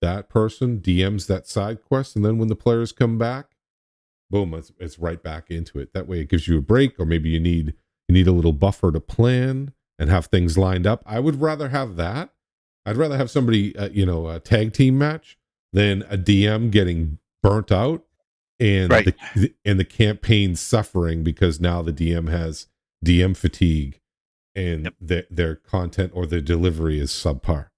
that person DMs that side quest, and then when the players come back, boom, it's right back into it. That way it gives you a break, or maybe you need a little buffer to plan and have things lined up. I would rather have that. I'd rather have somebody a tag team match than a DM getting burnt out and Right. the campaign suffering because now the DM has DM fatigue and their content or their delivery is subpar.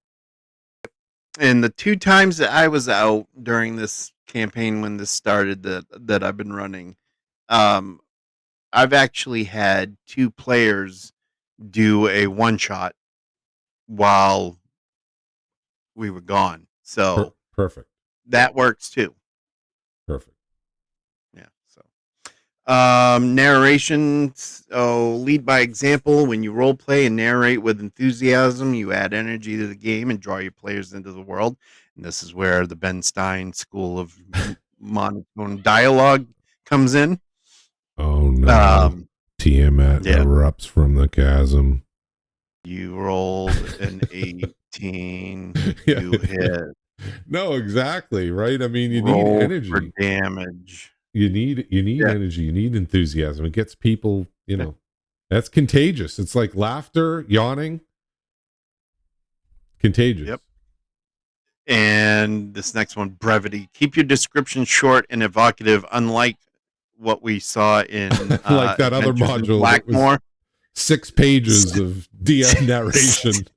And the 2 times that I was out during this campaign when this started that I've been running, I've actually had 2 players do a one shot while we were gone. So Perfect. that works too. Perfect. Yeah. So narration. So lead by example. When you role play and narrate with enthusiasm, you add energy to the game and draw your players into the world. And this is where the Ben Stein school of monotone dialogue comes in. Oh no. Tiamat erupts from the chasm. You rolled an 18. You hit. No, exactly, right? I mean, you need energy for damage. You need energy. You need enthusiasm. It gets people, that's contagious. It's like laughter, yawning. Contagious. Yep. And this next one, brevity. Keep your description short and evocative, unlike what we saw in like that other module, Blackmore. 6 pages of DM narration.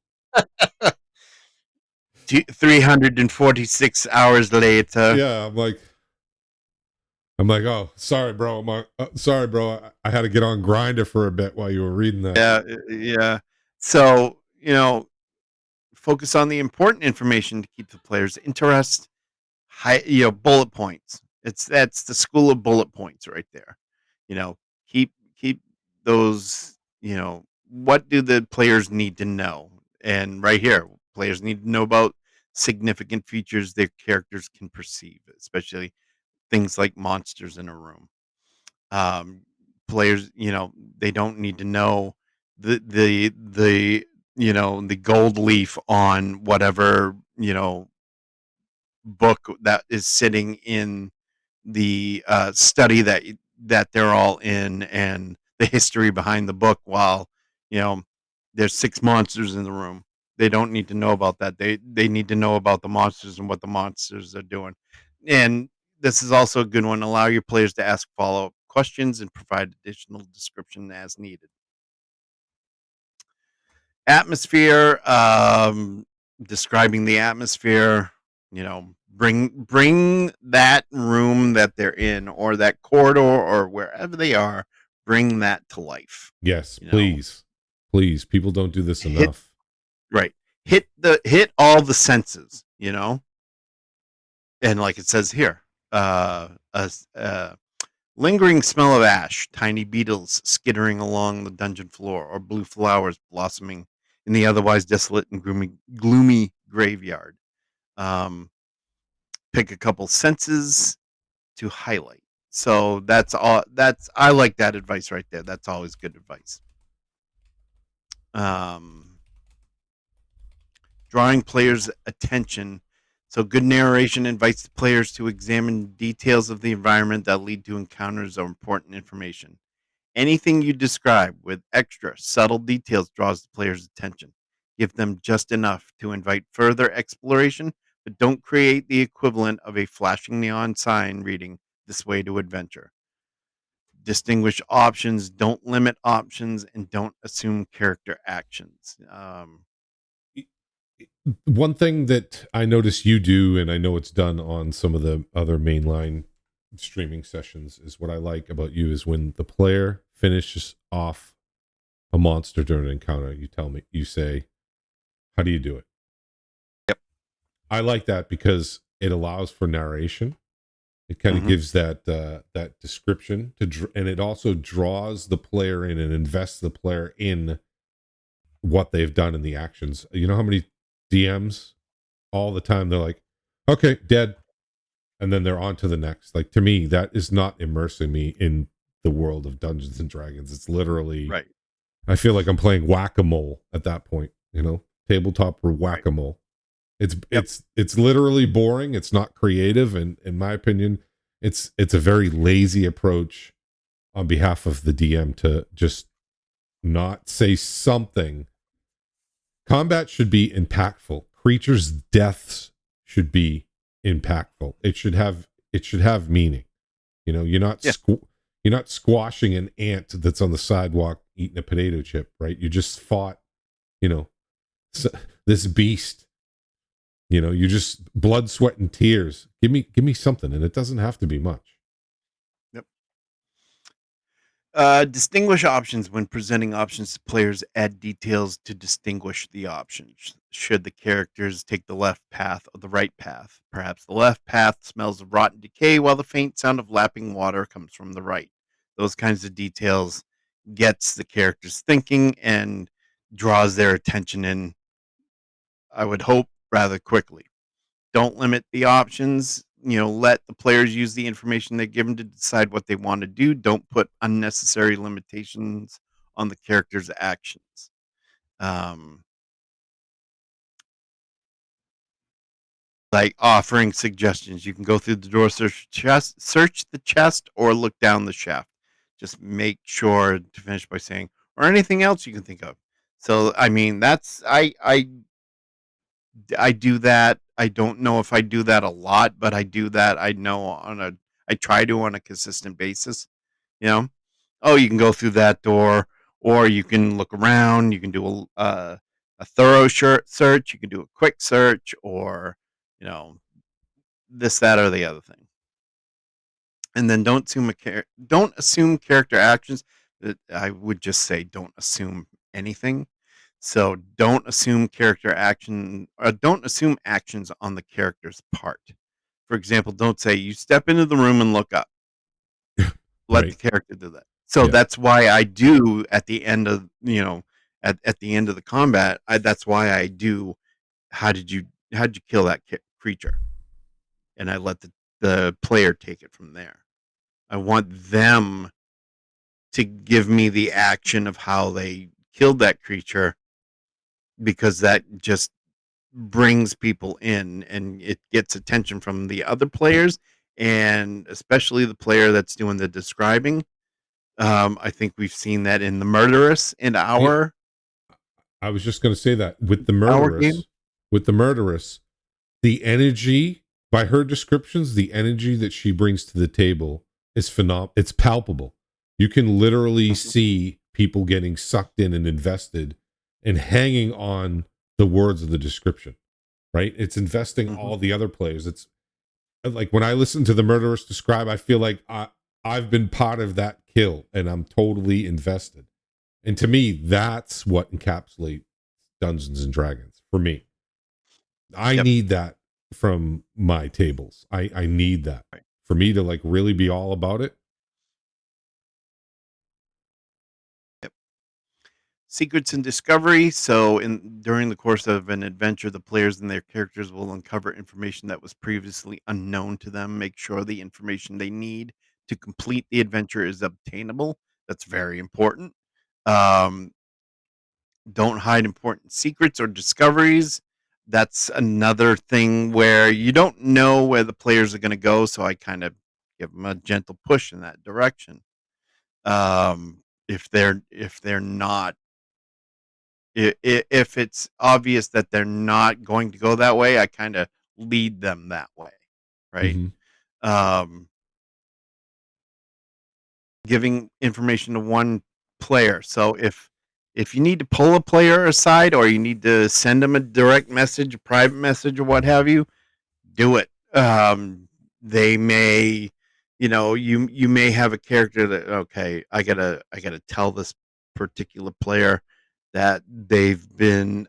346 hours later. Yeah, I'm like, oh, sorry, bro. Sorry, bro. I had to get on Grindr for a bit while you were reading that. Yeah. So, focus on the important information to keep the players' interest. Bullet points. That's the school of bullet points right there. Keep those. What do the players need to know? And right here, players need to know about significant features their characters can perceive, especially things like monsters in a room. Players, they don't need to know the gold leaf on whatever, book that is sitting in the study that they're all in, and the history behind the book, while there's 6 monsters in the room. They don't need to know about that. They need to know about the monsters and what the monsters are doing. And this is also a good one. Allow your players to ask follow-up questions and provide additional description as needed. Atmosphere, describing the atmosphere, bring that room that they're in, or that corridor, or wherever they are, bring that to life. Yes, please. Please. People don't do this enough. Right. Hit all the senses, and like it says here, lingering smell of ash, tiny beetles skittering along the dungeon floor, or blue flowers blossoming in the otherwise desolate and gloomy graveyard. Um, Pick a couple senses to highlight. So that's all. I like that advice right there. That's always good advice. Um, Drawing players' attention. So good narration invites the players to examine details of the environment that lead to encounters or important information. Anything you describe with extra subtle details draws the player's attention. Give them just enough to invite further exploration, but don't create the equivalent of a flashing neon sign reading "This way to adventure." Distinguish options, don't limit options, and don't assume character actions. One thing that I notice you do, and I know it's done on some of the other mainline streaming sessions, is what I like about you is when the player finishes off a monster during an encounter, you say, how do you do it? Yep. I like that because it allows for narration. It kind of Mhm. gives that description and it also draws the player in and invests the player in what they've done in the actions. You know how many DMs all the time they're like, okay, dead, and then they're on to the next. Like, to me, that is not immersing me in the world of Dungeons and Dragons. It's literally, Right. I feel like I'm playing whack-a-mole at that point, tabletop or Right. whack-a-mole. It's Yep. it's literally boring. It's not creative, and in my opinion, it's a very lazy approach on behalf of the DM to just not say something. Combat should be impactful. Creatures' deaths should be impactful. It should have meaning. Yeah. You're not squashing an ant that's on the sidewalk eating a potato chip, right? You just fought, you know, this beast. You just blood, sweat, and tears. Give me something, and it doesn't have to be much. Yep. Distinguish options. When presenting options to players, add details to distinguish the options. Should the characters take the left path or the right path? Perhaps the left path smells of rotten decay, while the faint sound of lapping water comes from the right. Those kinds of details gets the characters thinking and draws their attention in, I would hope, rather quickly. Don't limit the options. Let the players use the information they're given to decide what they want to do. Don't put unnecessary limitations on the character's actions. Um, like offering suggestions. You can go through the door, search the chest, or look down the shaft. Just make sure to finish by saying, or anything else you can think of. So, I mean, I do that. I don't know if I do that a lot, but I do that. I try to on a consistent basis. You know, oh, you can go through that door, or you can look around. You can do a thorough search. You can do a quick search, or you know this, that, or the other thing. And then don't assume character actions. I would just say don't assume anything. So don't assume character action, or don't assume actions on the character's part. For example, don't say you step into the room and look up. Let the Right? character do that. So Yeah. that's why I do at the end of at the end of the combat. That's why I do. How did you kill that creature? And I let the player take it from there. I want them to give me the action of how they killed that creature, because that just brings people in and it gets attention from the other players, and especially the player that's doing the describing. I think we've seen that in the murderous in Yeah, our I was just going to say that game. with the murderess, the energy by her descriptions, the energy that she brings to the table is phenomenal. It's palpable. You can literally Mhm. see people getting sucked in and invested and hanging on the words of the description, right? It's investing Mhm. all the other players. It's like when I listen to the murderess describe, I feel like I've been part of that kill and I'm totally invested. And to me, that's what encapsulates Dungeons and Dragons for me. I Yep. need that from my tables. I need that Right. for me to like really be all about it. Yep. Secrets and discovery. So, during the course of an adventure, the players and their characters will uncover information that was previously unknown to them. Make sure the information they need to complete the adventure is obtainable. That's very important. Um, don't hide important secrets or discoveries. That's another thing where you don't know where the players are going to go, so I kind of give them a gentle push in that direction. If they're not, if it's obvious that they're not going to go that way, I kind of lead them that way, right? Mm-hmm. Um, giving information to one player. So if you need to pull a player aside, or you need to send them a direct message, a private message, or what have you, do it. They may, you may have a character that, okay, I gotta tell this particular player that they've been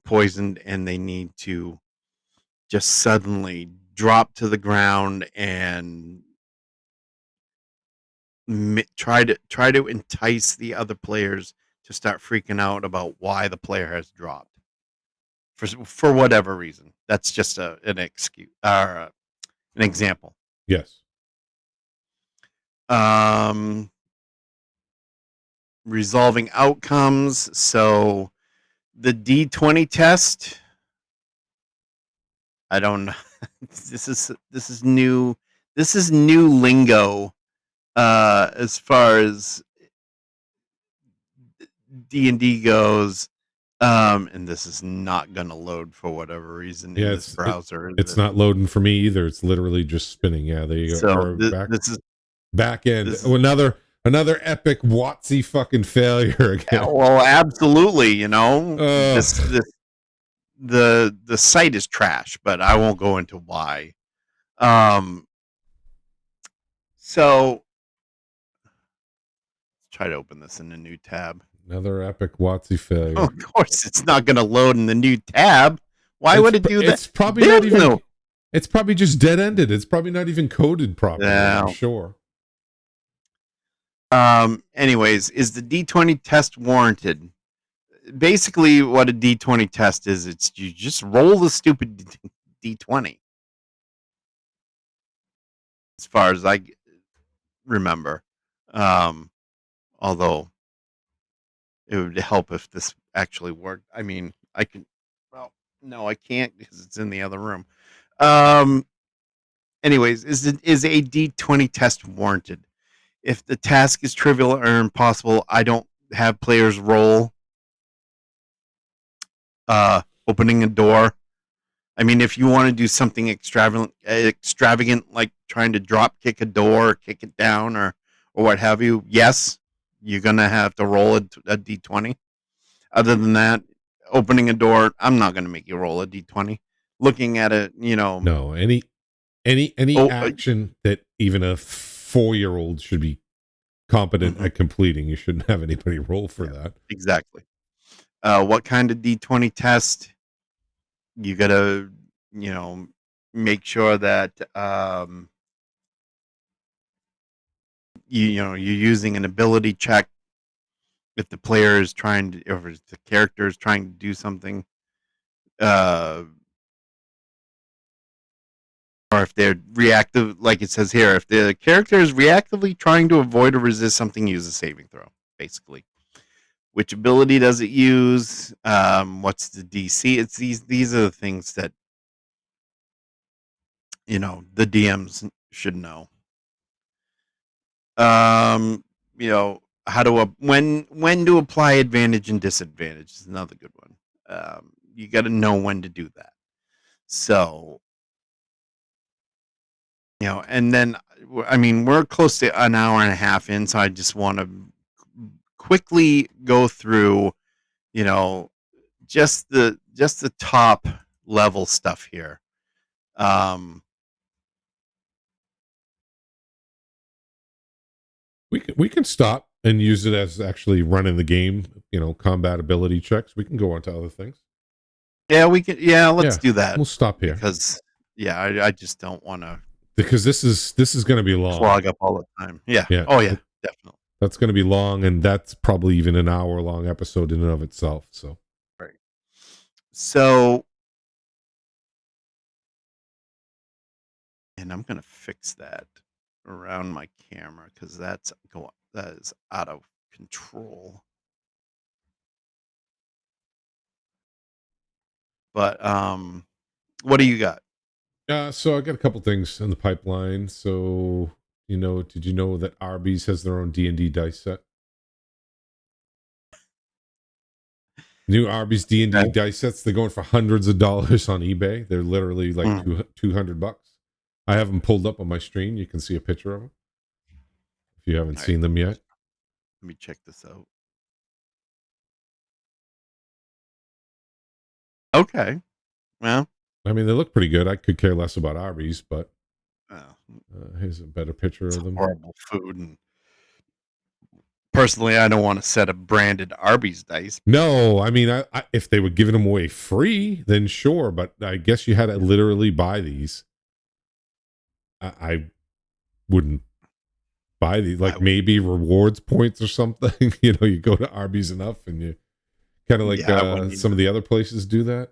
poisoned, and they need to just suddenly drop to the ground and try to entice the other players to start freaking out about why the player has dropped for whatever reason. That's just an excuse or an example. Yes. Resolving outcomes. So the D20 test. I don't know. This is new. This is new lingo as far as D&D goes. And this is not going to load for whatever reason in this browser. It's not loading for me either. It's literally just spinning. Yeah, there you go. So this is back end. Another epic WotC fucking failure again. Yeah, well, absolutely. The site is trash, but I won't go into why. So let's try to open this in a new tab. Another epic WotC failure. Oh, of course, it's not going to load in the new tab. Why would it do that? It's probably not even. It's probably just dead ended. It's probably not even coded properly. I'm sure. Anyways, is the D20 test warranted? Basically, what a D20 test is, it's you just roll the stupid D20. As far as I remember, although it would help if this actually worked. I mean, I can. Well, no, I can't because it's in the other room. Anyways, is a D20 test warranted? If the task is trivial or impossible, I don't have players roll. Opening a door. I mean, if you want to do something extravagant like trying to drop kick a door, or kick it down, or what have you, yes, you're gonna have to roll a D20. Other than that, opening a door, I'm not gonna make you roll a D20. Looking at it, No, any action that even a 4-year-old should be competent at completing, you shouldn't have anybody roll for that. Exactly. What kind of D20 test? You gotta, make sure that you're using an ability check if the player is trying to, or if the character is trying to do something, or if they're reactive, like it says here, if the character is reactively trying to avoid or resist something, use a saving throw, basically. Which ability does it use? What's the DC? It's these are the things that the DMs should know. How to when to apply advantage and disadvantage is another good one. You got to know when to do that. So, and then I mean, we're close to an hour and a half in, so I just want to quickly go through, just the top level stuff here. We can stop and use it as actually running the game, combat ability checks. We can go on to other things. Yeah, we can. Yeah, let's do that. We'll stop here because I just don't want to, because this is going to be long. Clog up all the time. Yeah. Yeah. Oh yeah, definitely. That's going to be long, and that's probably even an hour-long episode in and of itself. So, Right. So, and I'm gonna fix that around my camera because that is out of control. But what do you got? so I got a couple things in the pipeline. So, did you know that Arby's has their own D&D dice set? New Arby's D&D Okay. dice sets. They're going for hundreds of dollars on eBay. They're literally like Mm. $200. I have them pulled up on my screen. You can see a picture of them if you haven't All right, seen them yet. let me check this out. Okay. Well, I mean, they look pretty good. I could care less about Arby's, but uh, here's a better picture it's of them. horrible food, and personally, I don't want to set a branded Arby's dice. No, I mean, if they were giving them away free, then sure. But I guess you had to literally buy these. I wouldn't buy these. I Like would, maybe rewards points or something. You go to Arby's enough, and you kind of like yeah, I wouldn't some of either. the other places do that.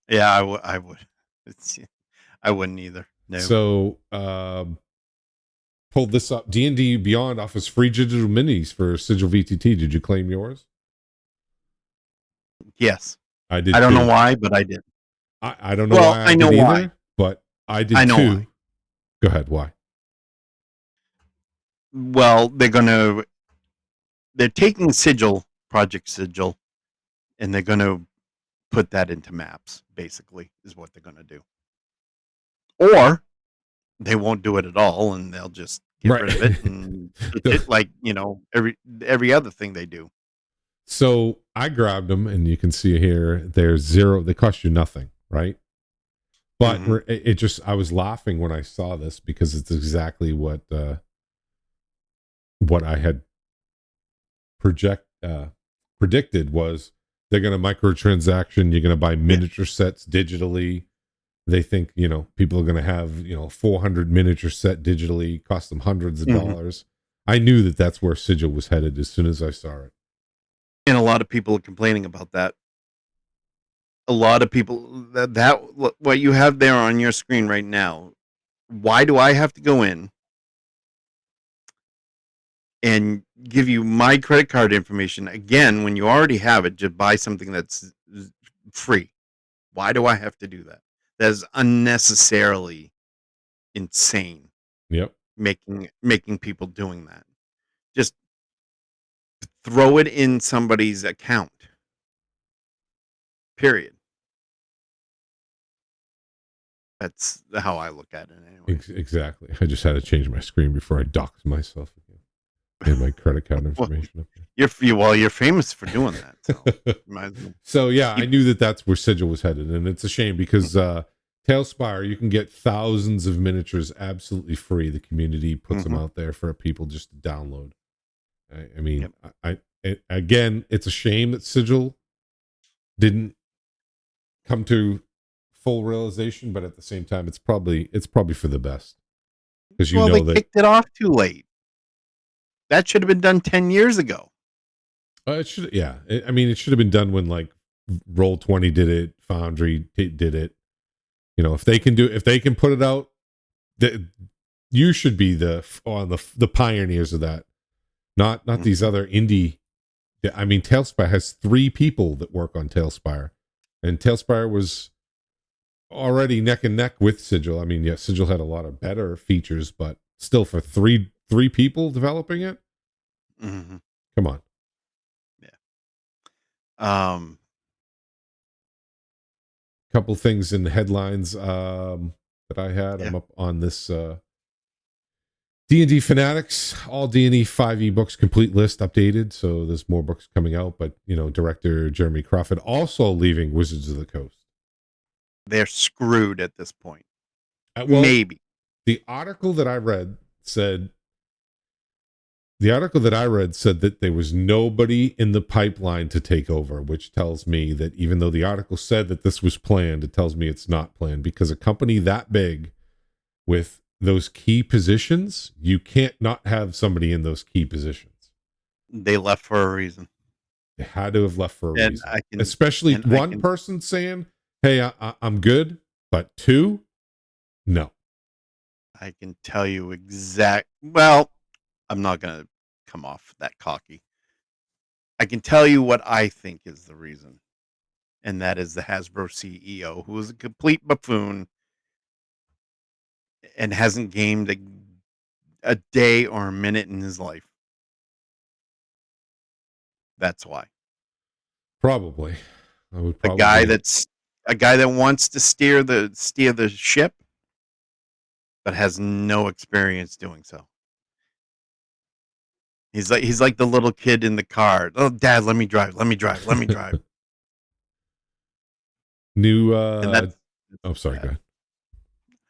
Yeah, I would. It's, I wouldn't either. No. So pulled this up. D&D Beyond offers free digital minis for Sigil VTT. Did you claim yours? Yes. I did I don't know too. why, but I did. I don't know Well, why I I know did why. either, but I did I know too. why. Go ahead. Why? Well, they're taking Project Sigil, and they're gonna put that into maps. Basically, is what they're gonna do. Or they won't do it at all, and they'll just get Right. rid of it and it like every other thing they do. So I grabbed them, and you can see here they're zero. They cost you nothing, right? But Mhm. it just, I was laughing when I saw this because it's exactly what I had predicted was they're going to microtransaction. You're going to buy Yeah. miniature sets digitally. They think, people are going to have, 400 miniature set digitally, cost them hundreds of Mhm. dollars. I knew that that's where Sigil was headed as soon as I saw it. And a lot of people are complaining about that. A lot of people that what you have there on your screen right now. Why do I have to go in and give you my credit card information again when you already have it? Just buy something that's free. Why do I have to do that? That is unnecessarily insane. Yep. Making people doing that. Just throw it in somebody's account. Period. That's how I look at it anyway. Exactly. I just had to change my screen before I doxed myself again. And my credit card Well, information up there. you're famous for doing that. So might as well So yeah, I keep. knew that that's where Sigil was headed, and it's a shame because Tailspire, you can get thousands of miniatures absolutely free. The community puts them Mhm. out there for people just to download. I mean, Yep. again, it's a shame that Sigil didn't come to full realization, but at the same time, it's probably for the best because Well, they that kicked it off too late. That should have been done 10 years ago. it should, yeah. I mean, it should have been done when like Roll20 did it, Foundry did it. If they can put it out, you should be the pioneers of that. Not these Mhm. other indie. I mean, Tailspire has 3 people that work on Tailspire, and Tailspire was already neck and neck with Sigil. I mean, yeah, Sigil had a lot of better features, but still, for three people developing it, Mhm. come on. Yeah. Um. Couple things in the headlines that I had. Yeah. I'm up on this D&D Fanatics, all D&D 5e books complete list updated. So there's more books coming out, but director Jeremy Crawford also leaving Wizards of the Coast. They're screwed at this point. Well, Maybe. the article that I read said that there was nobody in the pipeline to take over, which tells me that even though the article said that this was planned, it tells me it's not planned, because a company that big with those key positions, you can't not have somebody in those key positions. They left for a reason. They had to have left for a And reason. I can Especially and I one can person saying, "Hey, I'm good," but two, no. I can tell you well, I'm not gonna come off that cocky. I can tell you what I think is the reason, and that is the Hasbro CEO, who is a complete buffoon and hasn't gamed a day or a minute in his life. That's why. Probably. I would A guy probably. that's a guy that wants to steer the ship, but has no experience doing so. He's like the little kid in the car. Oh, Dad, let me drive. Let me drive. Let me drive. New And that's oh, too sorry, go bad. ahead.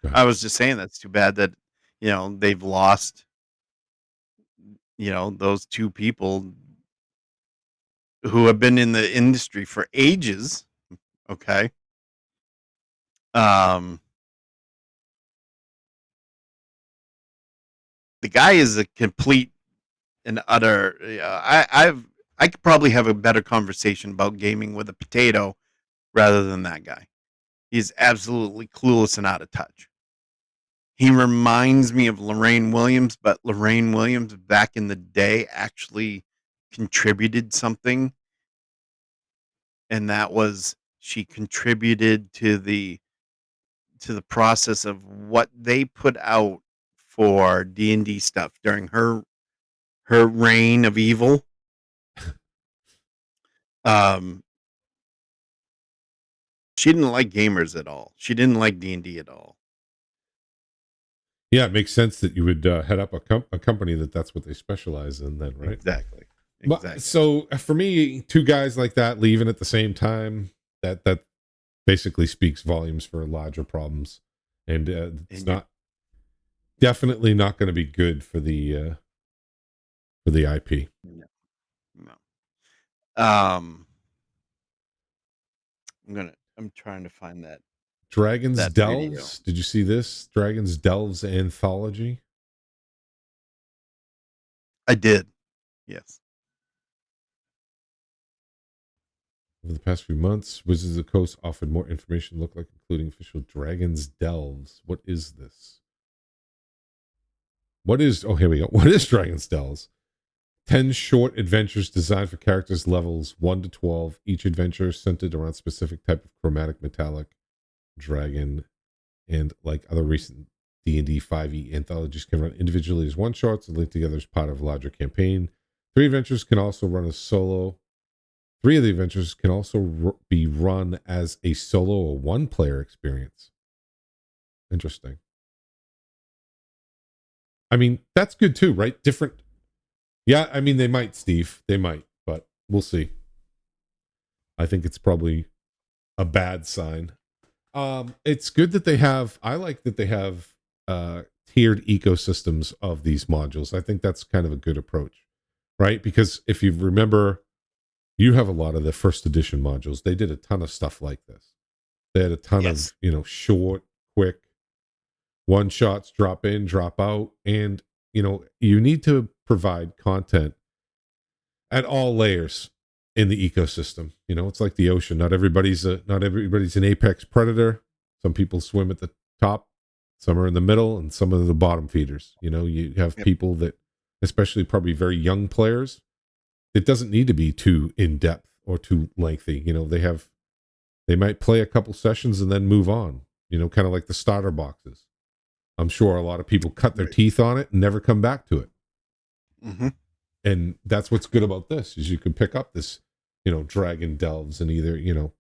Go ahead. I was just saying that's too bad that they've lost those two people who have been in the industry for ages. Okay. Um, the guy is a complete and utter. I could probably have a better conversation about gaming with a potato rather than that guy. He's absolutely clueless and out of touch. He reminds me of Lorraine Williams, but Lorraine Williams back in the day actually contributed something, and that was she contributed to the process of what they put out for D&D stuff during her reign of evil. Um, she didn't like gamers at all. She didn't like D&D at all. Yeah, it makes sense that you would head up a company that's what they specialize in then, right? Exactly. But Exactly. so for me, two guys like that leaving at the same time, that basically speaks volumes for larger problems. And it's And you not definitely not going to be good for the IP. no, no. Um, I'm trying to find Dragon's that video. Delves. Did you see this? Dragon's Delves anthology. I did. Yes. Over the past few months, Wizards of the Coast offered more information look like, including official Dragon's Delves. What is this? Oh, here we go. What is Dragon's Delves? 10 short adventures designed for characters levels 1 to 12. Each adventure centered around a specific type of chromatic metallic dragon. And like other recent D&D 5e anthologies can run individually as one-shots and linked together as part of a larger campaign. 3 adventures can also run as solo. 3 of the adventures can also be run as a solo or one-player experience. Interesting. I mean, that's good too, right? Different. Yeah, I mean, they might, Steve. They might, but we'll see. I think it's probably a bad sign. It's good that they have, I like that they have tiered ecosystems of these modules. I think that's kind of a good approach, right? Because if you remember, you have a lot of the first edition modules. They did a ton of stuff like this. They had a ton Yes. of, short, quick, one shots, drop in, drop out. And, you need to provide content at all layers in the ecosystem. It's like the ocean. Not everybody's an apex predator. Some people swim at the top, some are in the middle, and some are the bottom feeders. You have Yep. people that, especially probably very young players, it doesn't need to be too in depth or too lengthy. They might play a couple sessions and then move on. Kind of like the starter boxes. I'm sure a lot of people cut their Right. teeth on it and never come back to it. Mm-hmm. And that's what's good about this is you can pick up this, Dragon Delves and either,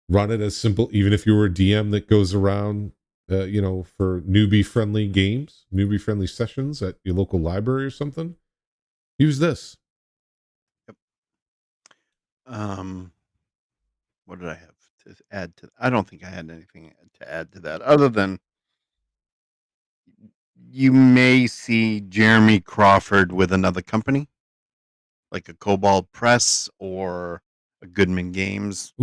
run it as simple, even if you were a DM that goes around, for newbie friendly games, newbie friendly sessions at your local library or something. Use this. Yep. What did I have to add to? I don't think I had anything to add to that other than you may see Jeremy Crawford with another company, like a Cobalt Press or a Goodman Games.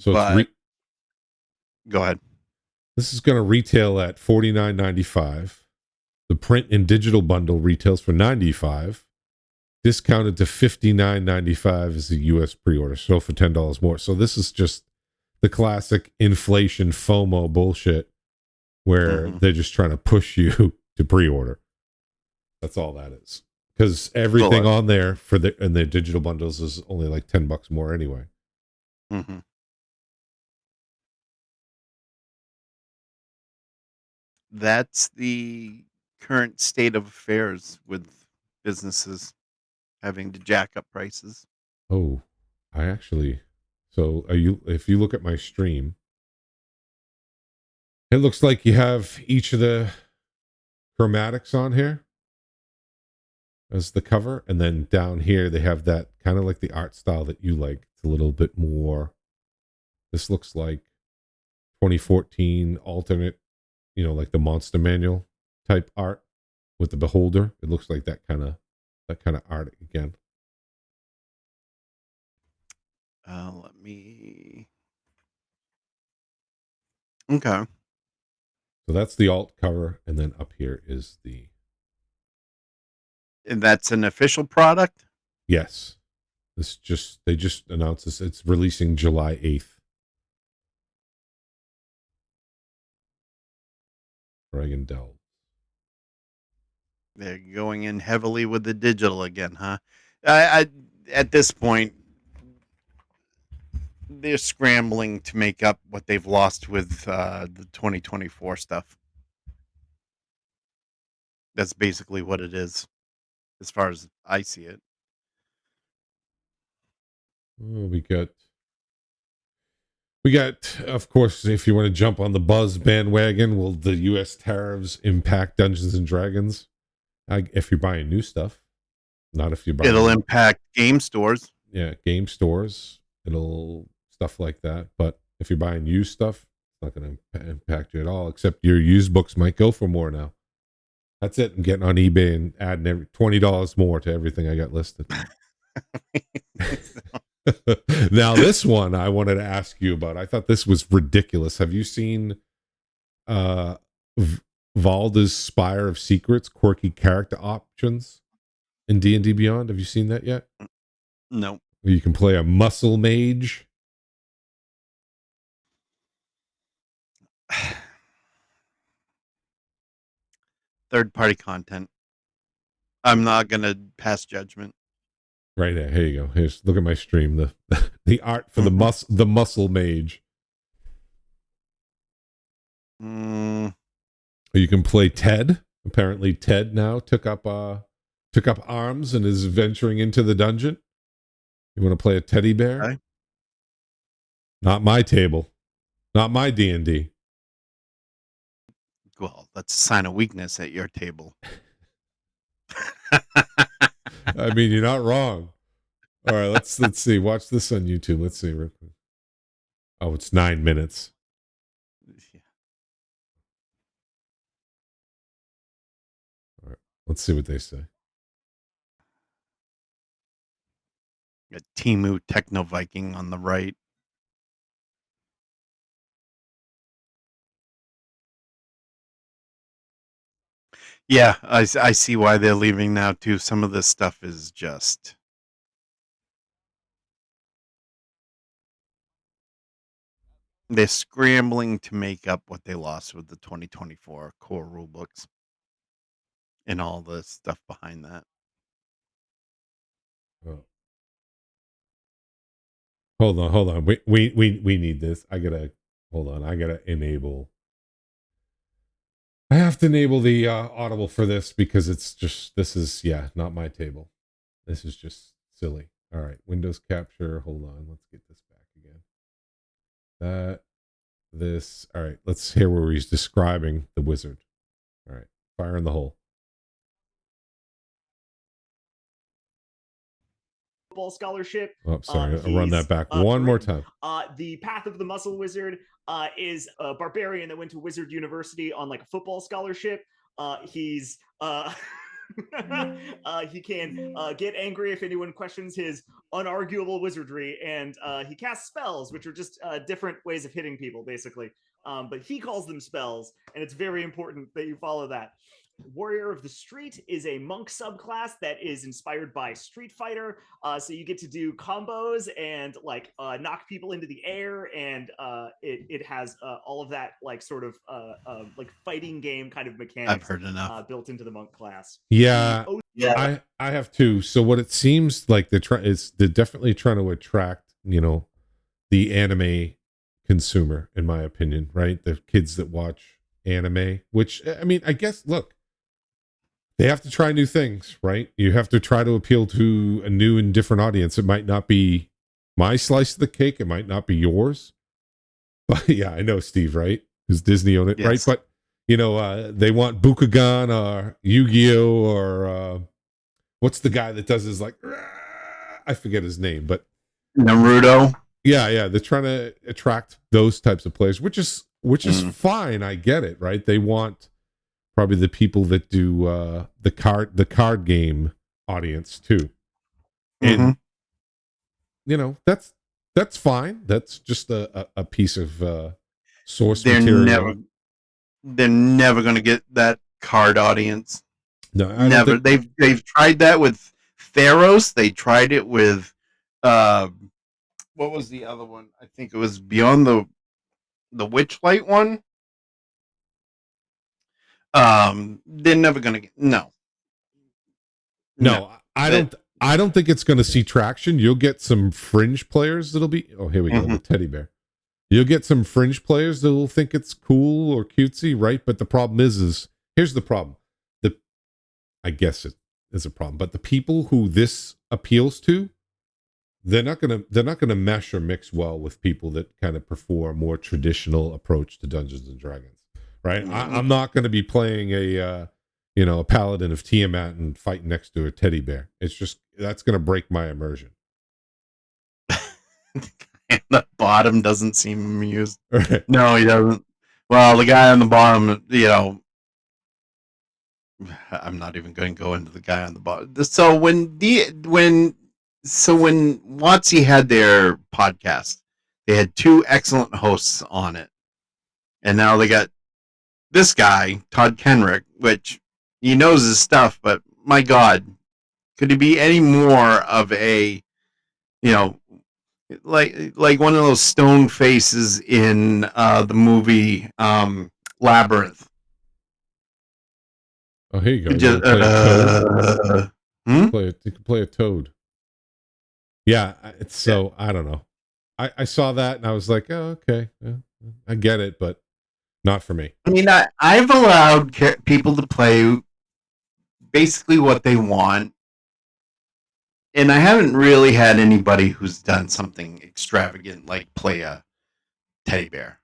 So but go ahead. this is going to retail at $49.95. The print and digital bundle retails for $95. Discounted to $59.95 is the US pre-order, so for $10 more. So this is just the classic inflation FOMO bullshit where they're just trying to push you to pre-order. That's all that is. Because everything on there for and their digital bundles is only like $10 more anyway. Mm-hmm. That's the current state of affairs with businesses having to jack up prices. Oh, so if you look at my stream, it looks like you have each of the chromatics on here as the cover, and then down here they have that kind of like the art style that you like. It's a little bit more, this looks like 2014 alternate, like the Monster Manual type art with the beholder. It looks like that kind of art again. Let me. Okay. So that's the alt cover, and then up here is the. And that's an official product? Yes. They just announced this. It's releasing July 8th. Dragon Delve. They're going in heavily with the digital again, huh? I at this point, they're scrambling to make up what they've lost with the 2024 stuff. That's basically what it is, as far as I see it. Oh, we got, of course, if you want to jump on the buzz bandwagon, will the U.S. tariffs impact Dungeons and Dragons? If you're buying new stuff, not if you're buying. It'll impact game stores. Yeah, game stores. It'll stuff like that. But if you're buying used stuff, it's not going to impact you at all. Except your used books might go for more now. That's it. I'm getting on eBay and adding $20 more to everything I got listed. Now this one I wanted to ask you about. I thought this was ridiculous. Have you seen Valda's Spire of Secrets quirky character options in D&D Beyond? Have you seen that yet? No. Where you can play a muscle mage. Third-party content. I'm not gonna pass judgment. Right there. Here you go. Look at my stream. The art for the muscle mage. You can play Ted. Apparently, Ted now took up arms and is venturing into the dungeon. You want to play a teddy bear? Okay. Not my table. Not my D&D. Well, that's a sign of weakness at your table. I mean, you're not wrong. All right, let's see. Watch this on YouTube. Let's see real quick. Oh, it's 9 minutes. Yeah. All right, let's see what they say. Got Timu Techno Viking on the right. Yeah, I see why they're leaving now too. Some of this stuff is just they're scrambling to make up what they lost with the 2024 core rulebooks and all the stuff behind that. Oh. Hold on. We need this. Hold on. I gotta enable. I have to enable the Audible for this because this is not my table. This is just silly. All right, Windows capture. Hold on, let's get this back again. All right, let's hear where he's describing the wizard. All right, fire in the hole. Football scholarship. Oh, sorry, I'll run that back one more time. The Path of the Muscle Wizard is a barbarian that went to Wizard University on like a football scholarship. He's He can get angry if anyone questions his unarguable wizardry, and he casts spells, which are just different ways of hitting people, basically. But he calls them spells, and it's very important that you follow that. Warrior of the Street is a monk subclass that is inspired by Street Fighter. So you get to do combos and like knock people into the air, and it has all of that like sort of like fighting game kind of mechanics. I've heard enough. Built into the monk class. Yeah, Yeah. I have too. So what it seems like they're definitely trying to attract, the anime consumer, in my opinion, right? The kids that watch anime, which I mean, I guess, look, they have to try new things, right? You have to try to appeal to a new and different audience. It might not be my slice of the cake. It might not be yours. But yeah, I know, Steve, right? Because Disney owned it, Yes. right? But, they want Bakugan or Yu-Gi-Oh! Or what's the guy that does his like, I forget his name, but Naruto. yeah. They're trying to attract those types of players, which is fine. I get it, right? They want probably the people that do the card game audience too, and that's fine. That's just a piece of source material. They're never going to get that card audience. No, I never. They've tried that with Theros. They tried it with what was the other one? I think it was Beyond the Witchlight one. They're never going to get no. I don't think it's going to see traction. You'll get some fringe players that'll be. Oh, here we go. The teddy bear. You'll get some fringe players that will think it's cool or cutesy, right? But the problem is here's the problem. I guess it is a problem. But the people who this appeals to, they're not gonna mesh or mix well with people that kind of prefer a more traditional approach to Dungeons and Dragons, right? I'm not going to be playing a paladin of Tiamat and fighting next to a teddy bear. It's just that's going to break my immersion. The bottom doesn't seem amused. Right. No, he doesn't. Well, the guy on the bottom, I'm not even going to go into the guy on the bottom. So when WotC had their podcast, they had two excellent hosts on it, and now they got this guy, Todd Kenrick, which he knows his stuff, but my God, could he be any more of a, like one of those stone faces in the movie Labyrinth? Oh, here you go. You can play a toad. Yeah, I don't know. I saw that and I was like, oh, okay, yeah, I get it, but not for me. I mean, I've allowed people to play basically what they want, and I haven't really had anybody who's done something extravagant like play a teddy bear.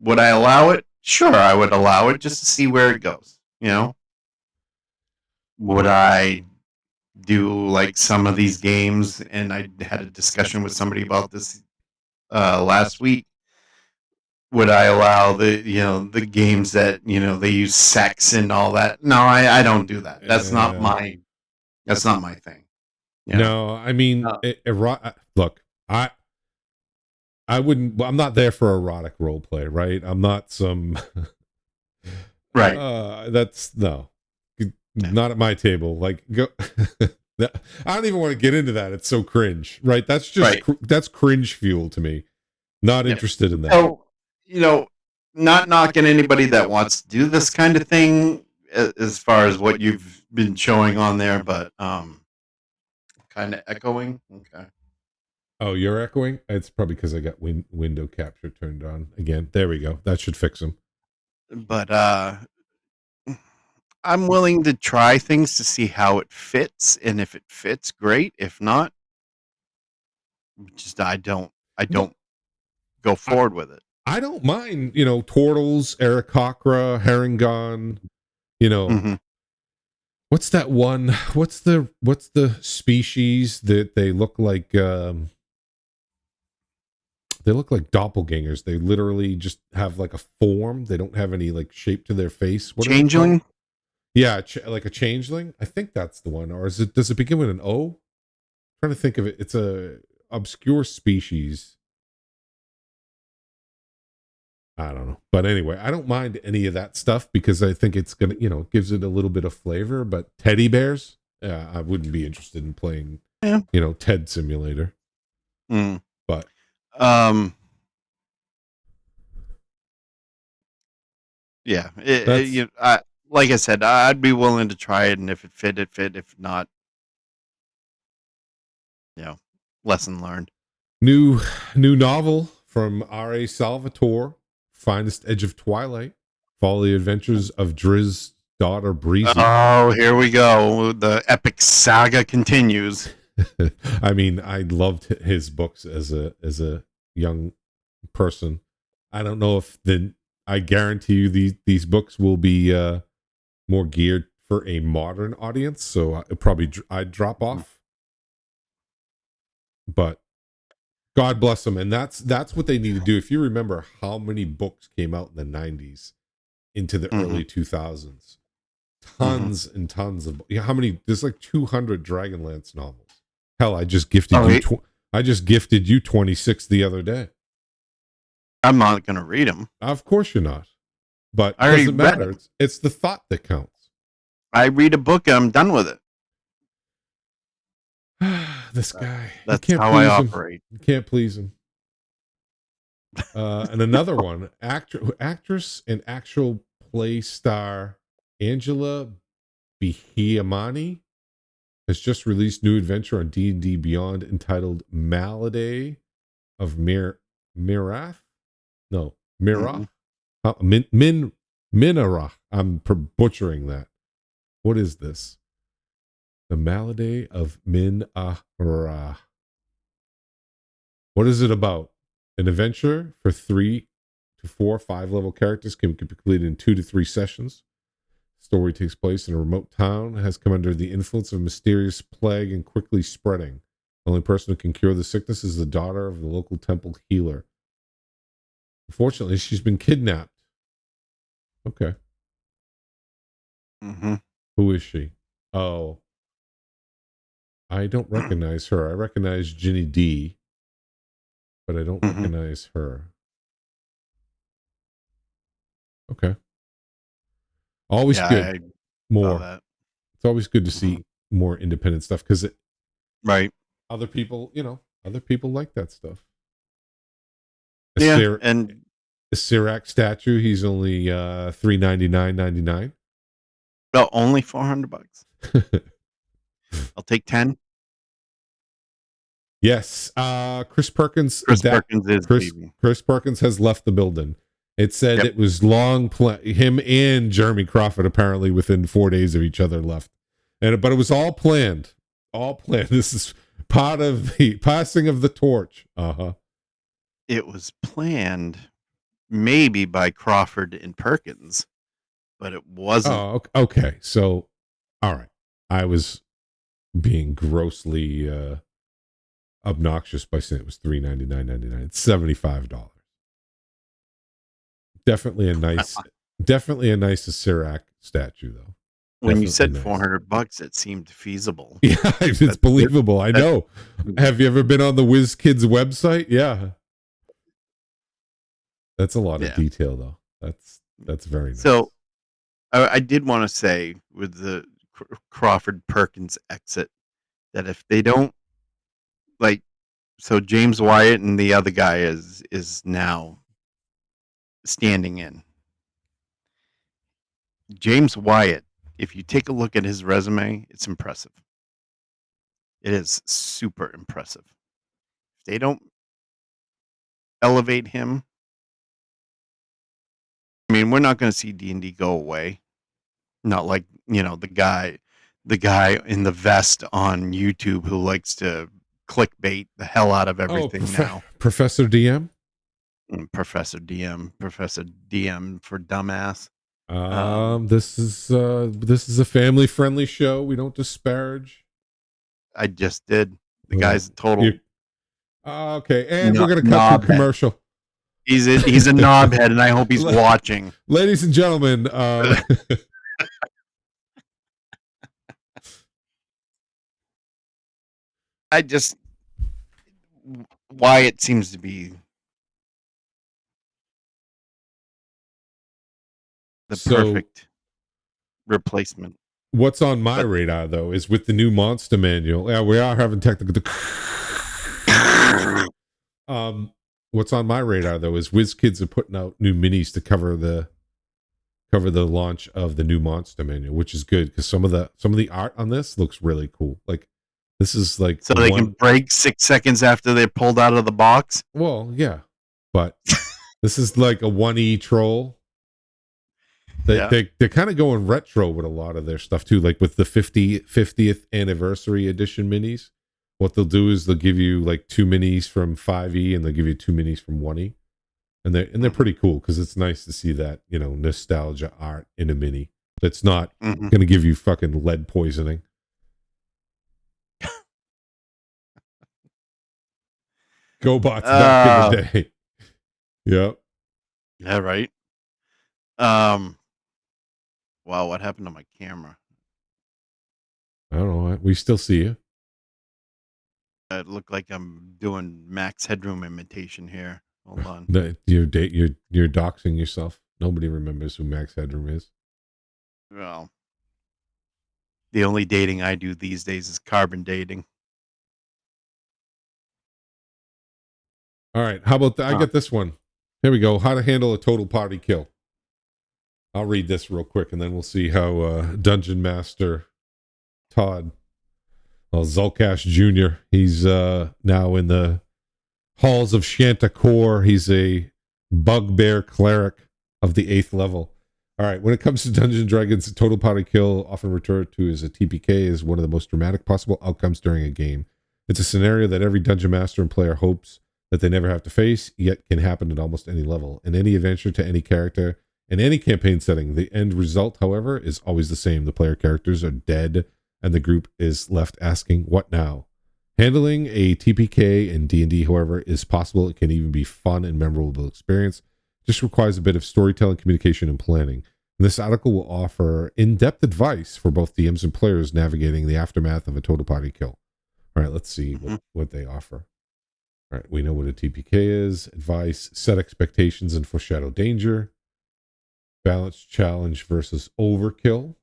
Would I allow it? Sure, I would allow it just to see where it goes, Would I do like some of these games? And I had a discussion with somebody about this last week. Would I allow the games that they use sex and all that? No, I don't do that. That's not my thing. No, I mean, look, I wouldn't. Well, I'm not there for erotic role play, right? I'm not some. Right. That's no. Not at my table. Like, go. I don't even want to get into that. It's so cringe, right? That's just that's cringe fuel to me. Not interested in that. So, not knocking anybody that wants to do this kind of thing as far as what you've been showing on there, but kind of echoing. Okay. Oh, you're echoing? It's probably because I got window capture turned on again. There we go. That should fix them. But I'm willing to try things to see how it fits, and if it fits, great. If not, just I don't go forward with it. I don't mind, turtles, Aarakocra, Herringon, What's that one? What's the species that they look like? They look like doppelgangers. They literally just have like a form. They don't have any like shape to their face. What Changeling? Yeah, like a changeling. I think that's the one. Or is it? Does it begin with an O? I'm trying to think of it. It's a obscure species. I don't know. But anyway, I don't mind any of that stuff because I think it's gonna, gives it a little bit of flavor. But teddy bears, I wouldn't be interested in playing, Yeah. Ted Simulator. But yeah, like I said, I'd be willing to try it, and if it fit, it fit. If not, lesson learned. New novel from R.A. Salvatore, Finest Edge of Twilight. Follow the adventures of Drizz's daughter Breezy. Oh, here we go. The epic saga continues. I mean, I loved his books as a young person. I don't know if I guarantee you these books will be more geared for a modern audience, so I'd drop off. But God bless them, and that's what they need to do. If you remember how many books came out in the 90s into the early 2000s, tons and tons of how many? There's like 200 Dragonlance novels. Hell, I just gifted you 26 the other day. I'm not going to read them. Of course you're not. But it doesn't matter. It's the thought that counts. I read a book and I'm done with it. This guy. That's how I operate. You can't please him. And another one, actress and actual play star Angela Bihiamani has just released new adventure on D&D Beyond entitled Malady of Mirath. No, Mirach. Minarach. I'm butchering that. What is this? The Malady of Minarach. What is it about? An adventure for 3 to 4 5-level characters can be completed in 2 to 3 sessions. Story takes place in a remote town, has come under the influence of a mysterious plague and quickly spreading. The only person who can cure the sickness is the daughter of the local temple healer. Unfortunately, she's been kidnapped. Okay. Who is she? Oh. I don't recognize her. I recognize Ginny D, but I don't recognize her. Okay. Always good. More. It's always good to see more independent stuff because other people like that stuff. And the Sirac statue, he's only $399.99. Well, only $400. I'll take 10. Yes. Chris Perkins. Chris Perkins has left the building. It said it was long him and Jeremy Crawford apparently within 4 days of each other left. But it was all planned. All planned. This is part of the passing of the torch. It was planned maybe by Crawford and Perkins, but it wasn't. Oh, okay. So, all right. I was being grossly obnoxious by saying it was $399.99. It's $75. Definitely a nice Sirac statue, though. When you said $400, it seemed feasible. Yeah, it's believable. I know. Have you ever been on the WizKids website? Yeah. That's a lot of detail, though. That's very nice. So, I did want to say with the Crawford Perkins exit that if they don't so James Wyatt and the other guy is now standing in. James Wyatt, if you take a look at his resume, it's impressive. It is super impressive. If they don't elevate him, I mean, we're not going to see D&D go away. Not like, the guy in the vest on YouTube who likes to clickbait the hell out of everything now. Professor DM? Professor DM for dumbass. This is a family friendly show. We don't disparage. I just did. The guy's total. Okay, and we're gonna cut to commercial. He's a knobhead, and I hope he's watching. Ladies and gentlemen, I just why it seems to be the So perfect replacement. what's on my But radar though is with the new monster manual. Yeah, we are having technical. What's on my radar though is WizKids are putting out new minis to cover the launch of the new monster manual, which is good because some of the art on this looks really cool. Like this is like so they can break 6 seconds after they're pulled out of the box. Well, yeah, but this is like a 1E troll. They're kind of going retro with a lot of their stuff too, like with the 50th anniversary edition minis. What they'll do is they'll give you like 2 minis from 5E and they'll give you 2 minis from 1E. And they're pretty cool because it's nice to see that, nostalgia art in a mini that's not going to give you fucking lead poisoning. GoBots back in the day. Yep. Yeah, right. Wow, what happened to my camera? I don't know. We still see you. It looked like I'm doing Max Headroom imitation here. Hold on. You're doxing yourself. Nobody remembers who Max Headroom is. Well, the only dating I do these days is carbon dating. All right. How about I get this one. Here we go. How to handle a total party kill. I'll read this real quick and then we'll see how Dungeon Master Todd, Zulkash Jr., he's now in the halls of Shantakor. He's a bugbear cleric of the 8th level. All right. When it comes to Dungeons and Dragons, a total party kill, often referred to as a TPK, is one of the most dramatic possible outcomes during a game. It's a scenario that every dungeon master and player hopes that they never have to face, yet can happen at almost any level. In any adventure to any character, in any campaign setting, the end result, however, is always the same. The player characters are dead, and the group is left asking, what now? Handling a TPK in D&D, however, is possible. It can even be fun and memorable experience. It just requires a bit of storytelling, communication, and planning. And this article will offer in-depth advice for both DMs and players navigating the aftermath of a total party kill. All right, let's see what they offer. All right, we know what a TPK is. Advice: set expectations and foreshadow danger. Balance challenge versus overkill.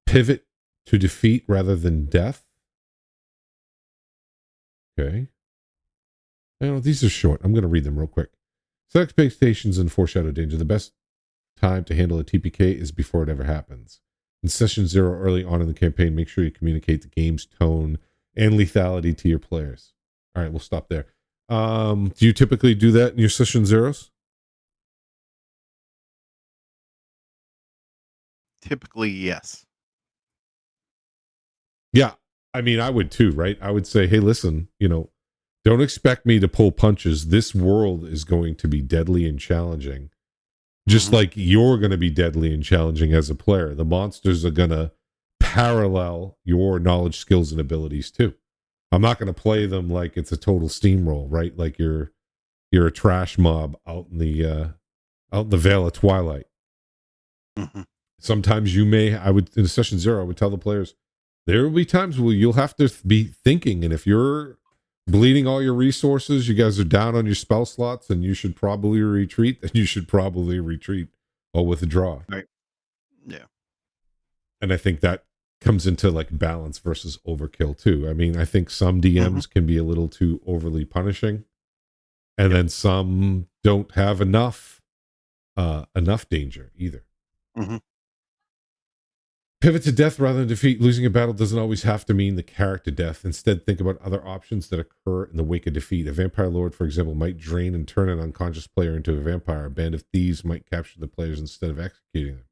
Pivot to defeat rather than death. Okay. These are short. I'm going to read them real quick. Set expectations and foreshadow danger. The best time to handle a TPK is before it ever happens. In session 0, early on in the campaign, make sure you communicate the game's tone and lethality to your players. All right, we'll stop there. Do you typically do that in your session 0s? Typically, yes. Yeah, I mean, I would too, right? I would say, hey, listen, don't expect me to pull punches. This world is going to be deadly and challenging. Just like you're going to be deadly and challenging as a player. The monsters are going to parallel your knowledge, skills, and abilities too. I'm not going to play them like it's a total steamroll, right? Like you're a trash mob out in the Vale of Twilight. Sometimes in a session 0, I would tell the players, there will be times where you'll have to be thinking, and if you're bleeding all your resources, you guys are down on your spell slots, and you should probably retreat, then you should probably retreat or withdraw. Right. Yeah. And I think that comes into like balance versus overkill too. I mean, I think some DMs can be a little too overly punishing, and then some don't have enough danger either. Pivot to death rather than defeat. Losing a battle doesn't always have to mean the character death. Instead, think about other options that occur in the wake of defeat. A vampire lord, for example, might drain and turn an unconscious player into a vampire. A band of thieves might capture the players instead of executing them.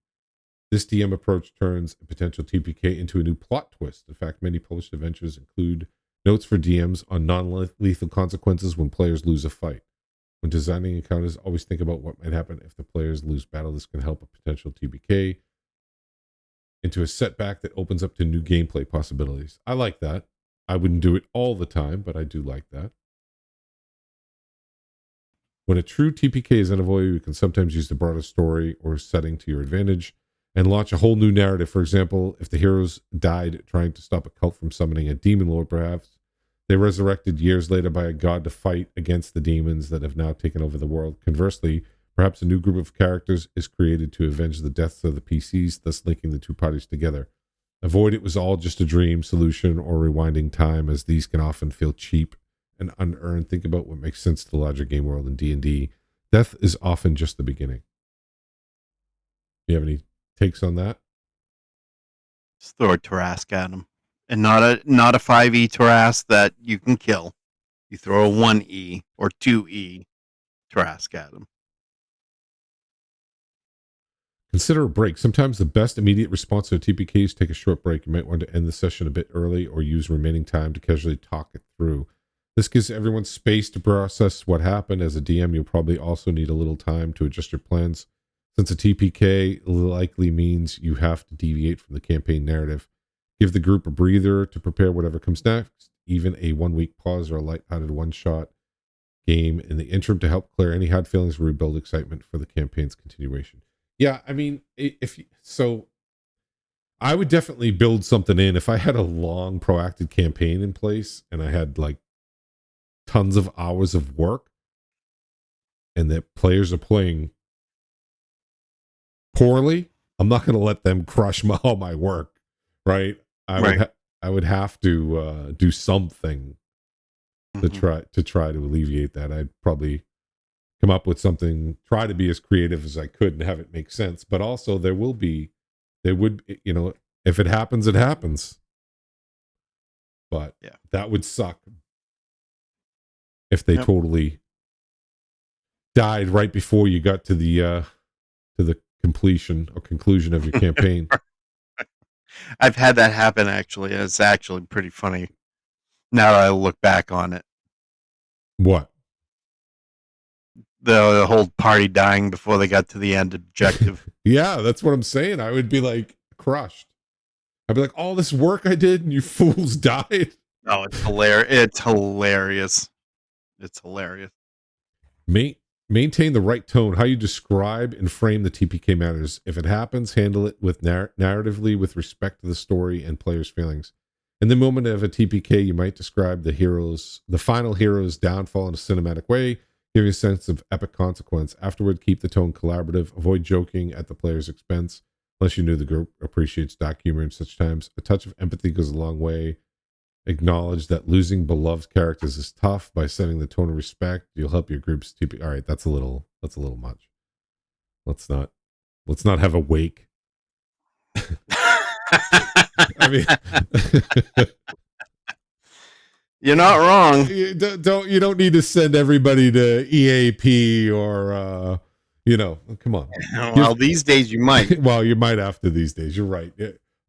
This DM approach turns a potential TPK into a new plot twist. In fact, many published adventures include notes for DMs on non-lethal consequences when players lose a fight. When designing encounters, always think about what might happen if the players lose battle. This can help a potential TPK into a setback that opens up to new gameplay possibilities. I like that. I wouldn't do it all the time, but I do like that. When a true TPK is unavoidable, you can sometimes use the broader story or setting to your advantage. and launch a whole new narrative. For example, if the heroes died trying to stop a cult from summoning a demon lord, perhaps they resurrected years later by a god to fight against the demons that have now taken over the world. Conversely, perhaps a new group of characters is created to avenge the deaths of the PCs, thus linking the two parties together. Avoid it was all just a dream solution or rewinding time, as these can often feel cheap and unearned. Think about what makes sense to the larger game world in D&D. Death is often just the beginning. You have any takes on that? Just throw a Tarask at him, and not a 5e Tarask that you can kill. You throw a 1e or 2e Tarask at him. Consider a break. Sometimes the best immediate response to a TPK is take a short break. You might want to end the session a bit early or use remaining time to casually talk it through. This gives everyone space to process what happened. As a DM, you'll probably also need a little time to adjust your plans, since a TPK likely means you have to deviate from the campaign narrative. Give the group a breather to prepare whatever comes next, even a 1 week pause or a light-hearted one-shot game in the interim to help clear any hard feelings or rebuild excitement for the campaign's continuation. Yeah, I mean, I would definitely build something in. If I had a long proactive campaign in place and I had like tons of hours of work and that players are playing poorly, I'm not going to let them crush all my work, right? I would have to do something to try to alleviate that. I'd probably come up with something, try to be as creative as I could and have it make sense. But also there would, if it happens, it happens. But yeah, that would suck if they totally died right before you got to the completion or conclusion of your campaign. I've had that happen, actually. It's actually pretty funny now that I look back on it. What? The whole party dying before they got to the end objective. Yeah, that's what I'm saying. I would be like crushed. I'd be like, all this work I did and you fools died. Oh, it's hilarious. It's hilarious. It's hilarious. Maintain the right tone. How you describe and frame the TPK matters. If it happens, handle it with narratively with respect to the story and players' feelings. In the moment of a TPK, you might describe the final hero's downfall in a cinematic way, giving a sense of epic consequence. Afterward, keep the tone collaborative. Avoid joking at the player's expense, unless you knew the group appreciates dark humor in such times. A touch of empathy goes a long way. Acknowledge that losing beloved characters is tough. By setting the tone of respect, you'll help your group's TPK. All right, that's a little much. Let's not have a wake. I mean, you're not wrong. You don't need to send everybody to EAP or come on. Well, these days you might. Well, you might have to these days. You're right.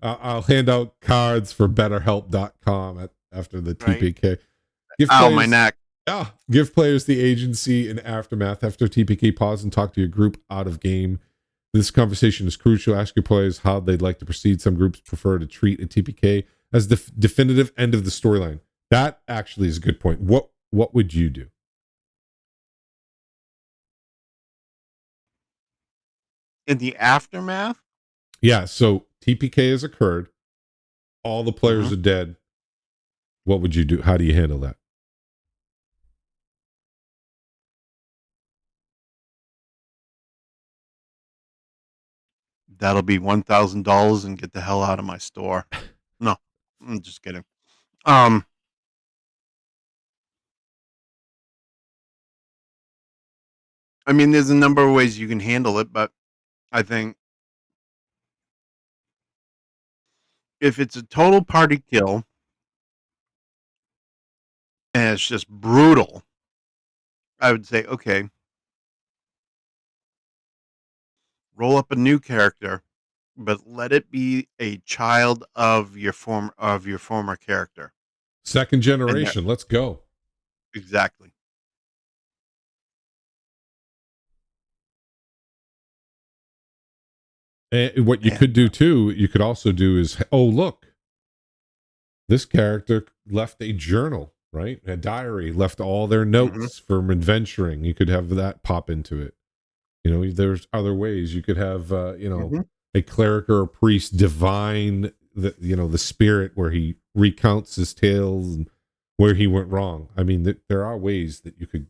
I'll hand out cards for betterhelp.com after the TPK. My neck. Yeah, give players the agency and aftermath. After TPK, pause and talk to your group out of game. This conversation is crucial. Ask your players how they'd like to proceed. Some groups prefer to treat a TPK as the definitive end of the storyline. That actually is a good point. What would you do? In the aftermath? Yeah, so TPK has occurred. All the players are dead. What would you do? How do you handle that? That'll be $1,000 and get the hell out of my store. No, I'm just kidding. I mean, there's a number of ways you can handle it, but I think if it's a total party kill and it's just brutal, I would say, okay, roll up a new character, but let it be a child of your former character. Second generation. Let's go. Exactly. And what you could do too, you could also do is, look, this character left a journal, right? A diary, left all their notes from adventuring. You could have that pop into it. There's other ways. You could have, a cleric or a priest divine the spirit where he recounts his tales and where he went wrong. I mean, there are ways that you could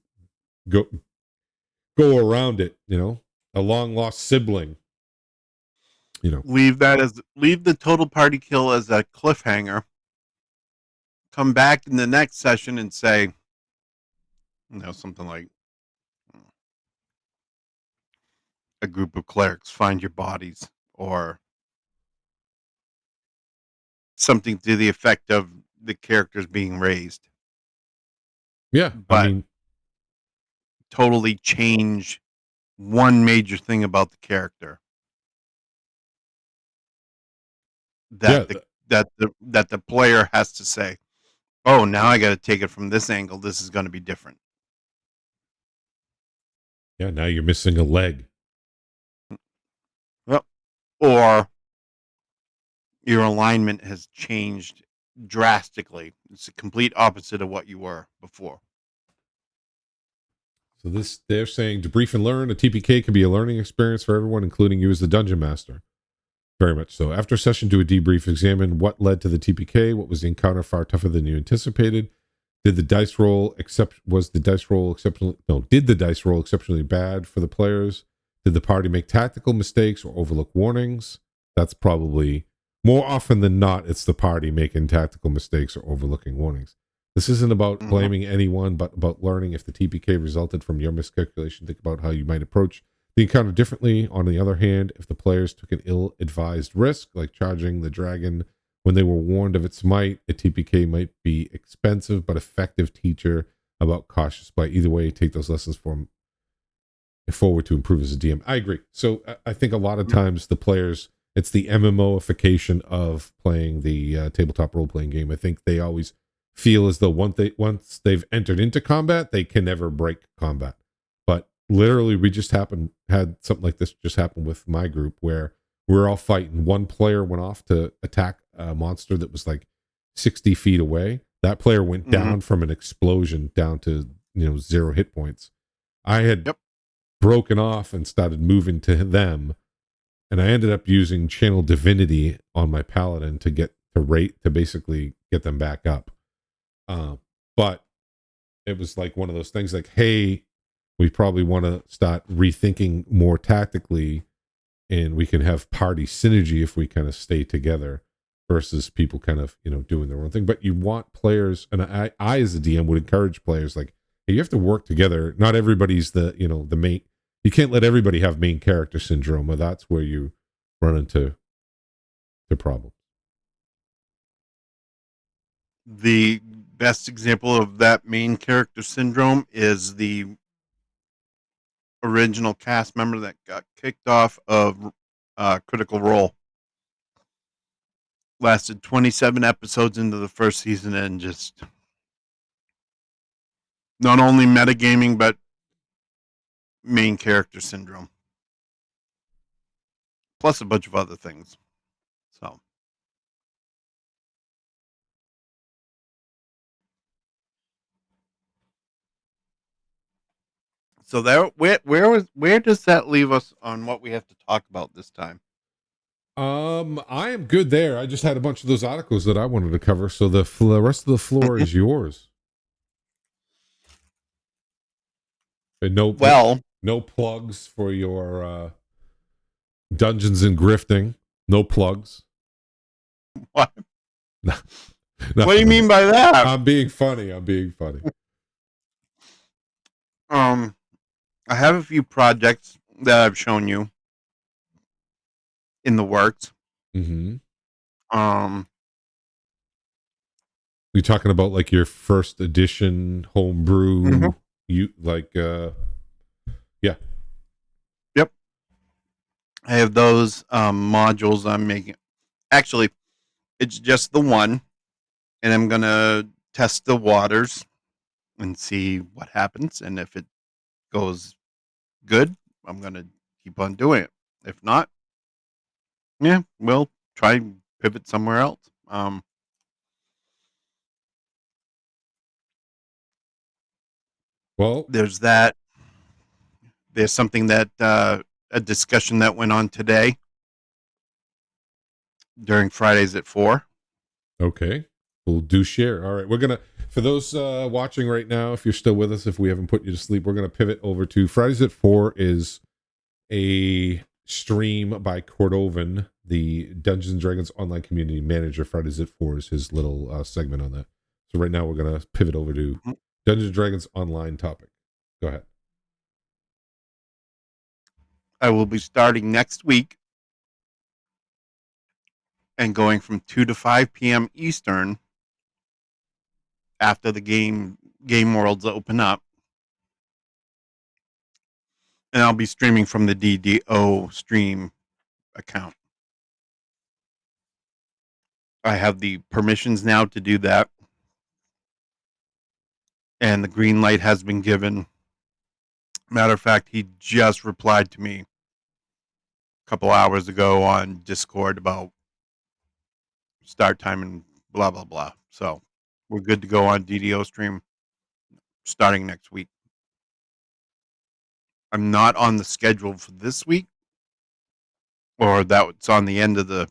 go around it. A long lost sibling. Leave the total party kill as a cliffhanger. Come back in the next session and say, something like, a group of clerics find your bodies, or something to the effect of the characters being raised. Yeah, but totally change one major thing about the character that the player has to say, oh, now I got to take it from this angle. This is going to be different. Yeah, now you're missing a leg. Yep. Or your alignment has changed drastically. It's the complete opposite of what you were before. So they're saying debrief and learn. A TPK can be a learning experience for everyone, including you as the dungeon master. Very much so. After session, do a debrief. Examine what led to the TPK. What was the encounter far tougher than you anticipated? Did the dice roll exceptionally bad for the players? Did the party make tactical mistakes or overlook warnings? That's probably more often than not, it's the party making tactical mistakes or overlooking warnings. This isn't about blaming anyone, but about learning if the TPK resulted from your miscalculation. Think about how you might approach the encounter differently. On the other hand, if the players took an ill-advised risk, like charging the dragon when they were warned of its might, a TPK might be expensive but effective teacher about cautious play. Either way, take those lessons forward to improve as a DM. I agree. So I think a lot of times the players, it's the MMOification of playing the tabletop role-playing game. I think they always feel as though once they've entered into combat, they can never break combat. But literally, we just had something like this just happen with my group where we're all fighting. One player went off to attack a monster that was like 60 feet away. That player went down from an explosion down to 0 hit points. I had broken off and started moving to them, and I ended up using channel divinity on my paladin to basically get them back up. But it was like one of those things like, hey, we probably want to start rethinking more tactically, and we can have party synergy if we kind of stay together versus people kind of doing their own thing. But you want players, and I as a DM would encourage players like, hey, you have to work together. Not everybody's the main. You can't let everybody have main character syndrome, or that's where you run into problems. The best example of that main character syndrome is the original cast member that got kicked off of Critical Role. Lasted 27 episodes into the first season and just not only metagaming, but main character syndrome. Plus a bunch of other things. So there, where does that leave us on what we have to talk about this time? I am good there. I just had a bunch of those articles that I wanted to cover, so the rest of the floor is yours. And no plugs for your Dungeons and Grifting. No plugs. What? What do you mean by that? I'm being funny. I have a few projects that I've shown you in the works. Mm-hmm. You talking about like your first edition homebrew? You like yeah. Yep. I have those modules I'm making. Actually, it's just the one, and I'm gonna test the waters and see what happens, and if it goes good, I'm gonna keep on doing it. If not, yeah, we'll try and pivot somewhere else. Well, there's that. There's something that a discussion that went on today during Fridays at 4. Okay. We'll do share. All right. We're going to, for those watching right now, if you're still with us, if we haven't put you to sleep, we're going to pivot over to Fridays at 4 is a stream by Cordovan, the Dungeons and Dragons online community manager. Fridays at 4 is his little segment on that. So right now we're going to pivot over to Dungeons and Dragons online topic. Go ahead. I will be starting next week and going from 2 to 5 p.m. Eastern after the game worlds open up. And I'll be streaming from the DDO stream account. I have the permissions now to do that. And the green light has been given. Matter of fact, he just replied to me a couple hours ago on Discord about start time and blah, blah, blah. So we're good to go on DDO stream starting next week. I'm not on the schedule for this week, or that's on the end of the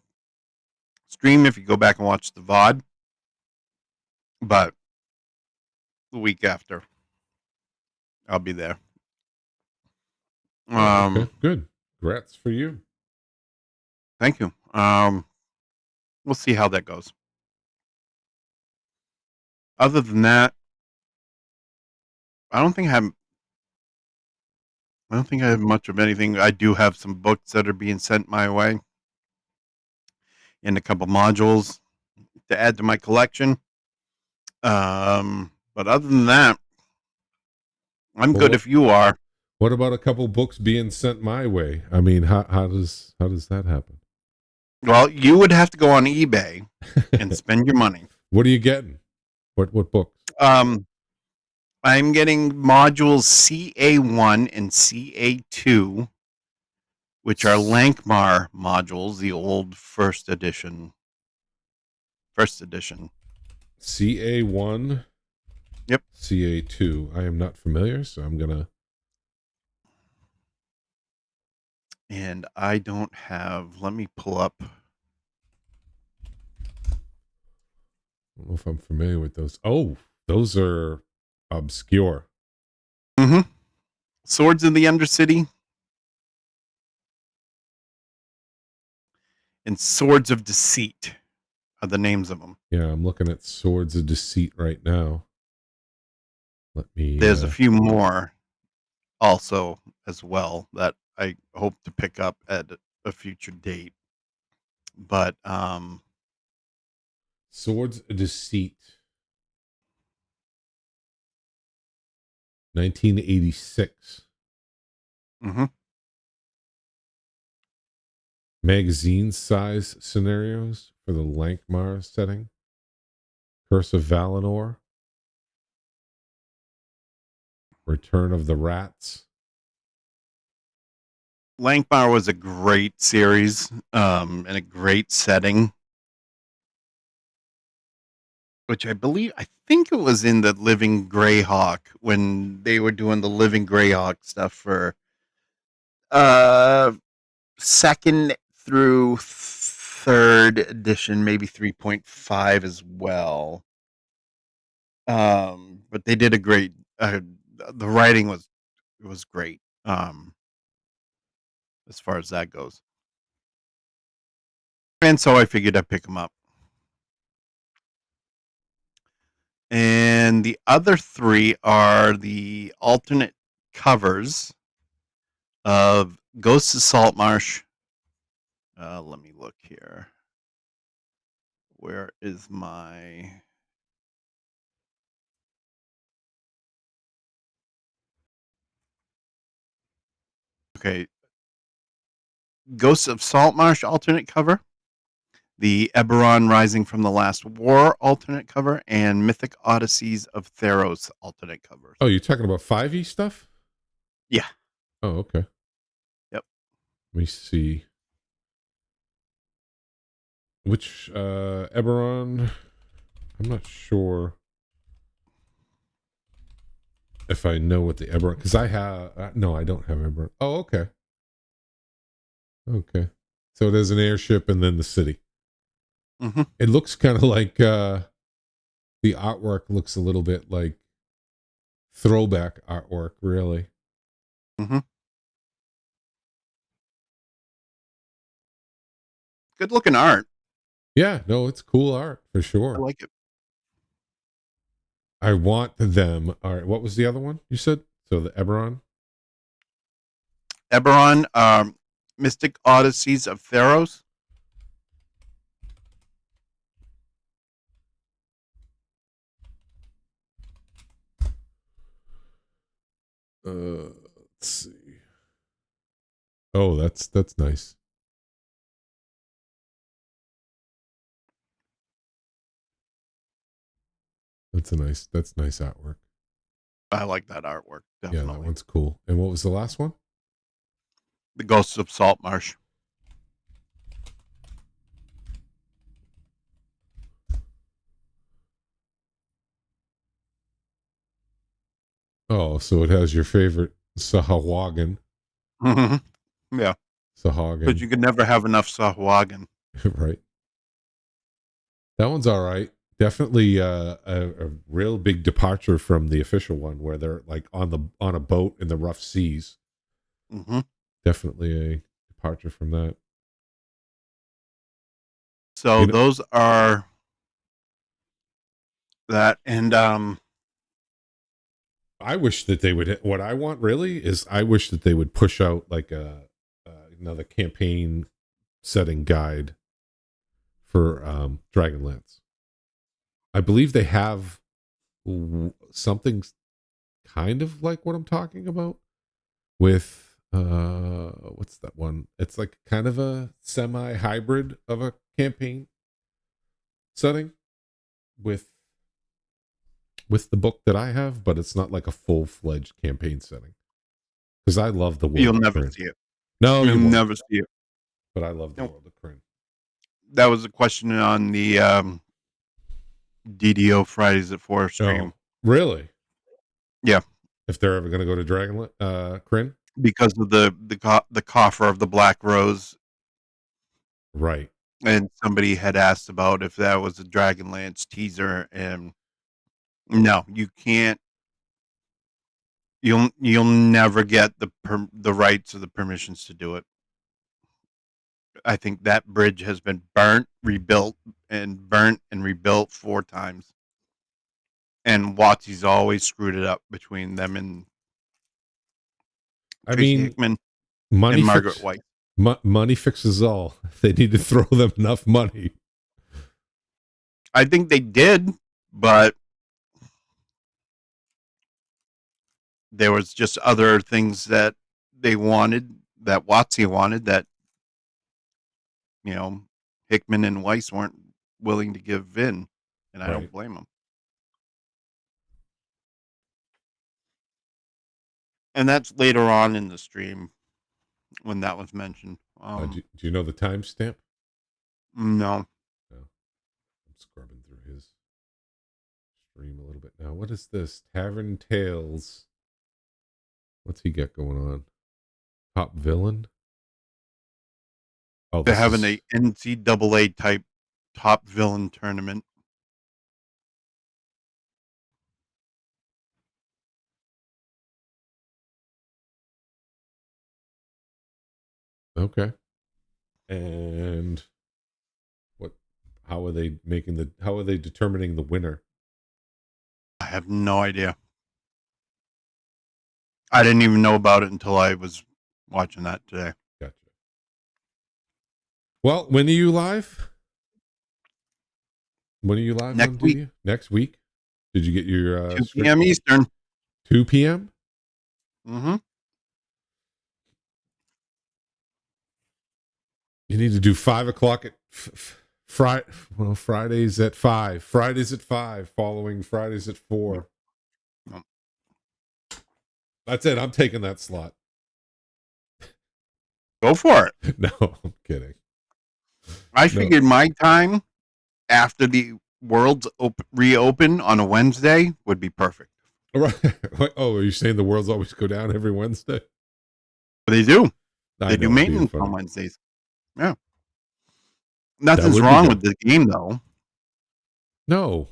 stream if you go back and watch the VOD. But the week after, I'll be there. Okay, good. Congrats for you. Thank you. We'll see how that goes. Other than that, I don't think I have much of anything. I do have some books that are being sent my way and a couple modules to add to my collection. But other than that, I'm good if you are. What about a couple books being sent my way? I mean, how does that happen? Well, you would have to go on eBay and spend your money. What are you getting? What books? I'm getting modules CA1 and CA2, which are Lankmar modules, the old first edition. CA1. Yep. CA2. I am not familiar, so I'm gonna. And I don't have. Let me pull up. I don't know if I'm familiar with those. Oh, those are obscure. Mm-hmm. Swords in the Undercity and Swords of Deceit are the names of them. Yeah, I'm looking at Swords of Deceit right now. Let me. There's a few more also as well that I hope to pick up at a future date. But Swords of Deceit. 1986. Mm-hmm. Magazine size scenarios for the Lankmar setting. Curse of Valinor. Return of the Rats. Lankmar was a great series and a great setting, which I think it was in the Living Greyhawk when they were doing the Living Greyhawk stuff for second through third edition, maybe 3.5 as well. But they did a great. The writing was great. As far as that goes, and so I figured I'd pick them up. And the other three are the alternate covers of Ghosts of Saltmarsh. Let me look here. Where is my... Okay. Ghosts of Saltmarsh alternate cover. The Eberron Rising from the Last War alternate cover. And Mythic Odysseys of Theros alternate covers. Oh, you're talking about 5e stuff? Yeah. Oh, okay. Yep. Let me see. Which Eberron? I'm not sure if I know what the Eberron, because I have no, I don't have Eberron. Oh, okay. Okay. So there's an airship and then the city. Mm-hmm. It looks kind of like the artwork looks a little bit like throwback artwork, really. Mm-hmm. Good looking art. Yeah, no, it's cool art for I sure. like it. I want them. All right, what was the other one you said? So the Eberron. Eberron, Mystic Odysseys of Theros. Let's see. Oh, that's nice. That's nice artwork. I like that artwork, Yeah, definitely. that one's cool. And what was the last one? The Ghosts of Saltmarsh. Oh, so it has your favorite Sahuagin. Mm-hmm. Yeah, Sahagin. but you could never have enough Sahuagin. Right. That one's all right. Definitely a real big departure from the official one where they're like on a boat in the rough seas. Mm-hmm. Definitely a departure from that. So You know, those are that, and I wish that they would. What I want really is I wish that they would push out like another campaign setting guide for Dragonlance. I believe they have something kind of like what I'm talking about with what's that one? It's like kind of a semi hybrid of a campaign setting with the book that I have, but it's not like a full fledged campaign setting. Because I love the world. you'll of never Kryn. see it. No, You'll you won't. never see it. But I love the Nope. world of Kryn. That was a question on the DDO Fridays at 4 stream. Oh, really? Yeah, If they're ever going to go to Kryn? because of the coffer of the Black Rose, Right. and somebody had asked about if that was a Dragonlance teaser, and no, you can't. You'll never get the rights or the permissions to do it. I think that bridge has been burnt, rebuilt 4 times, and Watsy's always screwed it up between them and I Tracy mean, Hickman money and Margaret White. money fixes all. They need to throw them enough money. I think they did, but there was just other things that they wanted, that Watsy wanted, that Hickman and Weiss weren't willing to give in, and I Right. don't blame them. And that's later on in the stream when that was mentioned. Do you know the timestamp? No. No. I'm scrubbing through his stream a little bit now. What is this? Tavern Tales. What's he got going on? Top villain? Oh, They're having a NCAA type top villain tournament. Okay. And how are they determining the winner? I have no idea. I didn't even know about it until I was watching that today. Gotcha. Well, when are you live? Next week. Next week? Did you get your 2 p.m. Eastern. 2 p.m.? Mm-hmm. You need to do 5 o'clock at Fridays at 5. Fridays at 5, following Fridays at 4. Yep. That's it. I'm taking that slot. Go for it. No, I'm kidding. I figured my time after the worlds reopen on a Wednesday would be perfect. Right. Oh, are you saying the worlds always go down every Wednesday? But they do. I They do know, maintenance being funny. on Wednesdays. Yeah. Nothing's would be wrong good. with the game, though. No.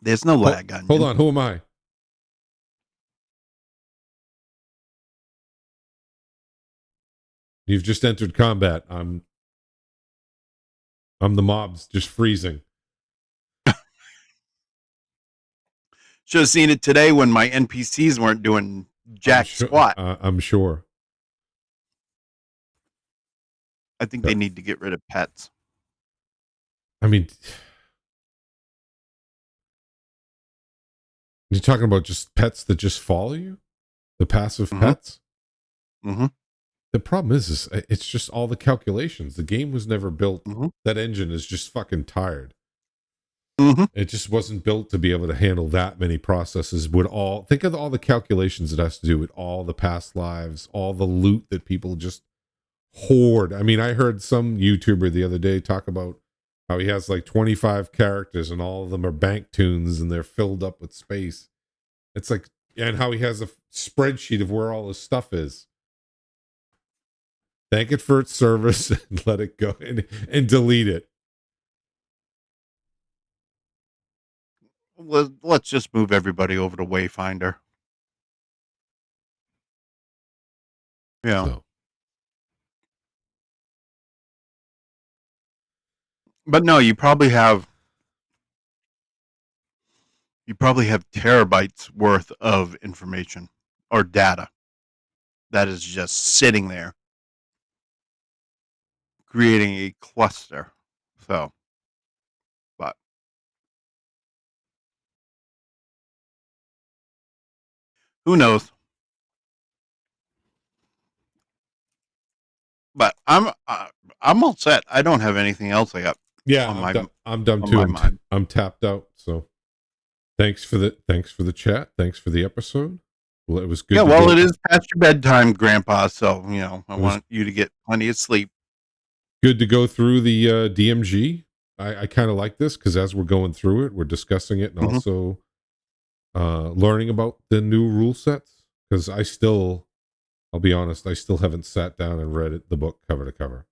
There's no lag on Hold you. on. Who am I? You've just entered combat. I'm the mobs just freezing. Should have seen it today when my NPCs weren't doing jack squat. I'm sure. I think they need to get rid of pets. I mean, you're talking about just pets that just follow you? The passive pets? Mm-hmm. The problem is it's just all the calculations. The game was never built. Mm-hmm. That engine is just fucking tired. Mm-hmm. It just wasn't built to be able to handle that many processes. Think of all the calculations it has to do with all the past lives, all the loot that people just hoard. I mean, I heard some YouTuber the other day talk about how he has like 25 characters and all of them are bank tunes and they're filled up with space. It's like, and how he has a spreadsheet of where all his stuff is. Thank it for its service and let it go and delete it. Let's just move everybody over to Wayfinder. Yeah. So. But no, you probably have terabytes worth of information or data that is just sitting there creating a cluster. So, but who knows? But I'm all set. I don't have anything else I got. Yeah, I'm done too. I'm tapped out. So thanks for the chat. Thanks for the episode. Well, it was good. Yeah, well, it is past your bedtime, Grandpa. So I want you to get plenty of sleep. Good to go through the DMG. I kind of like this because as we're going through it, we're discussing it and also learning about the new rule sets. Because I'll be honest, I still haven't sat down and read the book cover to cover.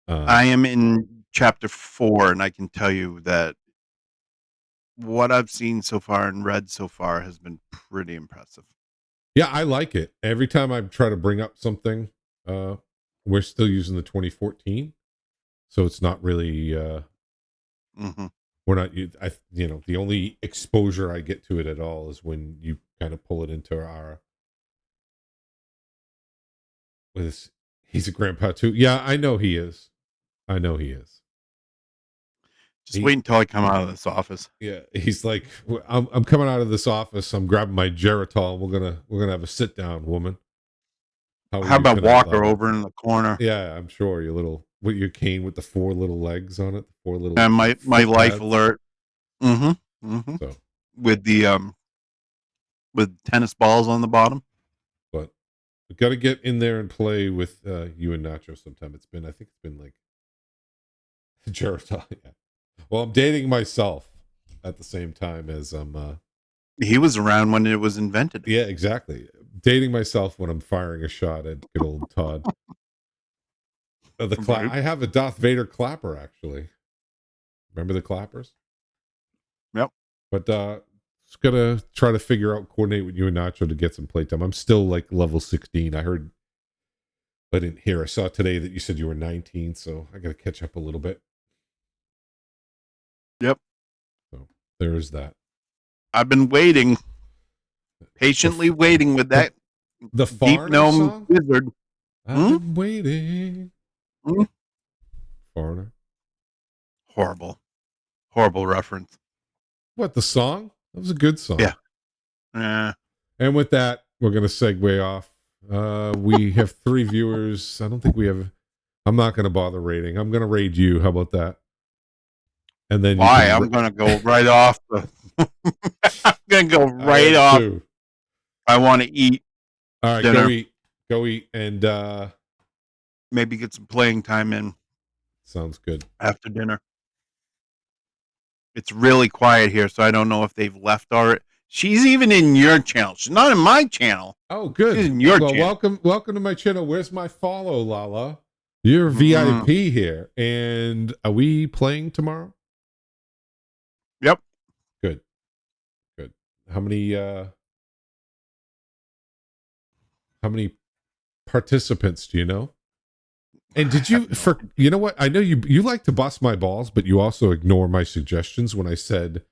I am in chapter 4, and I can tell you that what I've seen so far and read so far has been pretty impressive. Yeah, I like it. Every time I try to bring up something, we're still using the 2014, so it's not really. We're not. The only exposure I get to it at all is when you kind of pull it into our. He's a grandpa too. Yeah, I know he is. Just wait until I come out of this office. Yeah, he's like, I'm coming out of this office. I'm grabbing my Geritol. We're gonna have a sit down, woman. How about Walker over in the corner? Yeah, I'm sure your cane with the 4 little legs on it, the 4 little. And my life alert. So with the with tennis balls on the bottom. But we got to get in there and play with you and Nacho sometime. I think it's been like Geritol. Yeah. Well, I'm dating myself at the same time as I'm. He was around when it was invented. Yeah, exactly. Dating myself when I'm firing a shot at good old Todd. I have a Darth Vader clapper, actually. Remember the clappers? Yep. But just gotta try to coordinate with you and Nacho to get some playtime. I'm still like level 16. I didn't hear. I saw today that you said you were 19, so I gotta catch up a little bit. Yep. So there is that. I've been waiting, patiently waiting with that the deep gnome song? wizard. I've been waiting. Foreigner. Horrible reference. What, the song? That was a good song. Yeah. And with that, we're gonna segue off. We have 3 viewers. I don't think we have. I'm not gonna bother rating. I'm gonna raid you. How about that? And then why? I'm gonna go right off. I'm gonna go right off. Too. I want to eat. All right, dinner. Go eat, and maybe get some playing time in. Sounds good. After dinner. It's really quiet here, so I don't know if they've left already. She's even in your channel. She's not in my channel. Oh, good. She's in your well, channel. welcome to my channel. Where's my follow, Lala? You're VIP here. And are we playing tomorrow? Yep. Good. How many participants do you know? And did you you know what? I know you like to bust my balls, but you also ignore my suggestions when I said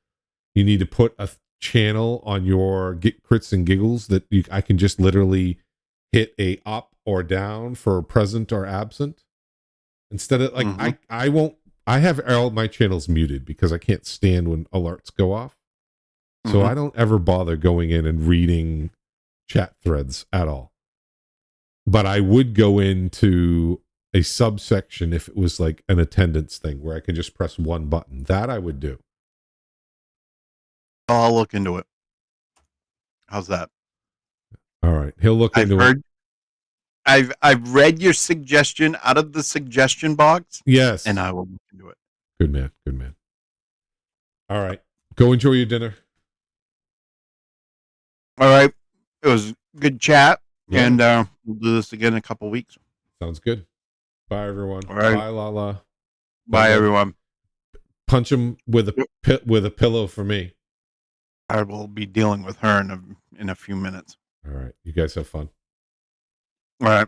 you need to put a channel on your crits and giggles that I can just literally hit a up or down for present or absent instead of like I have all my channels muted because I can't stand when alerts go off. So I don't ever bother going in and reading chat threads at all. But I would go into a subsection if it was like an attendance thing where I could just press one button. That I would do. I'll look into it. How's that? All right. He'll look into it. I've read your suggestion out of the suggestion box. Yes. And I will look into it. Good man. All right. Go enjoy your dinner. All right. It was good chat. Yeah. And we'll do this again in a couple weeks. Sounds good. Bye, everyone. All right. Bye, Lala. Bye, everyone. Punch him with a pillow for me. I will be dealing with her in a few minutes. All right. You guys have fun. All right.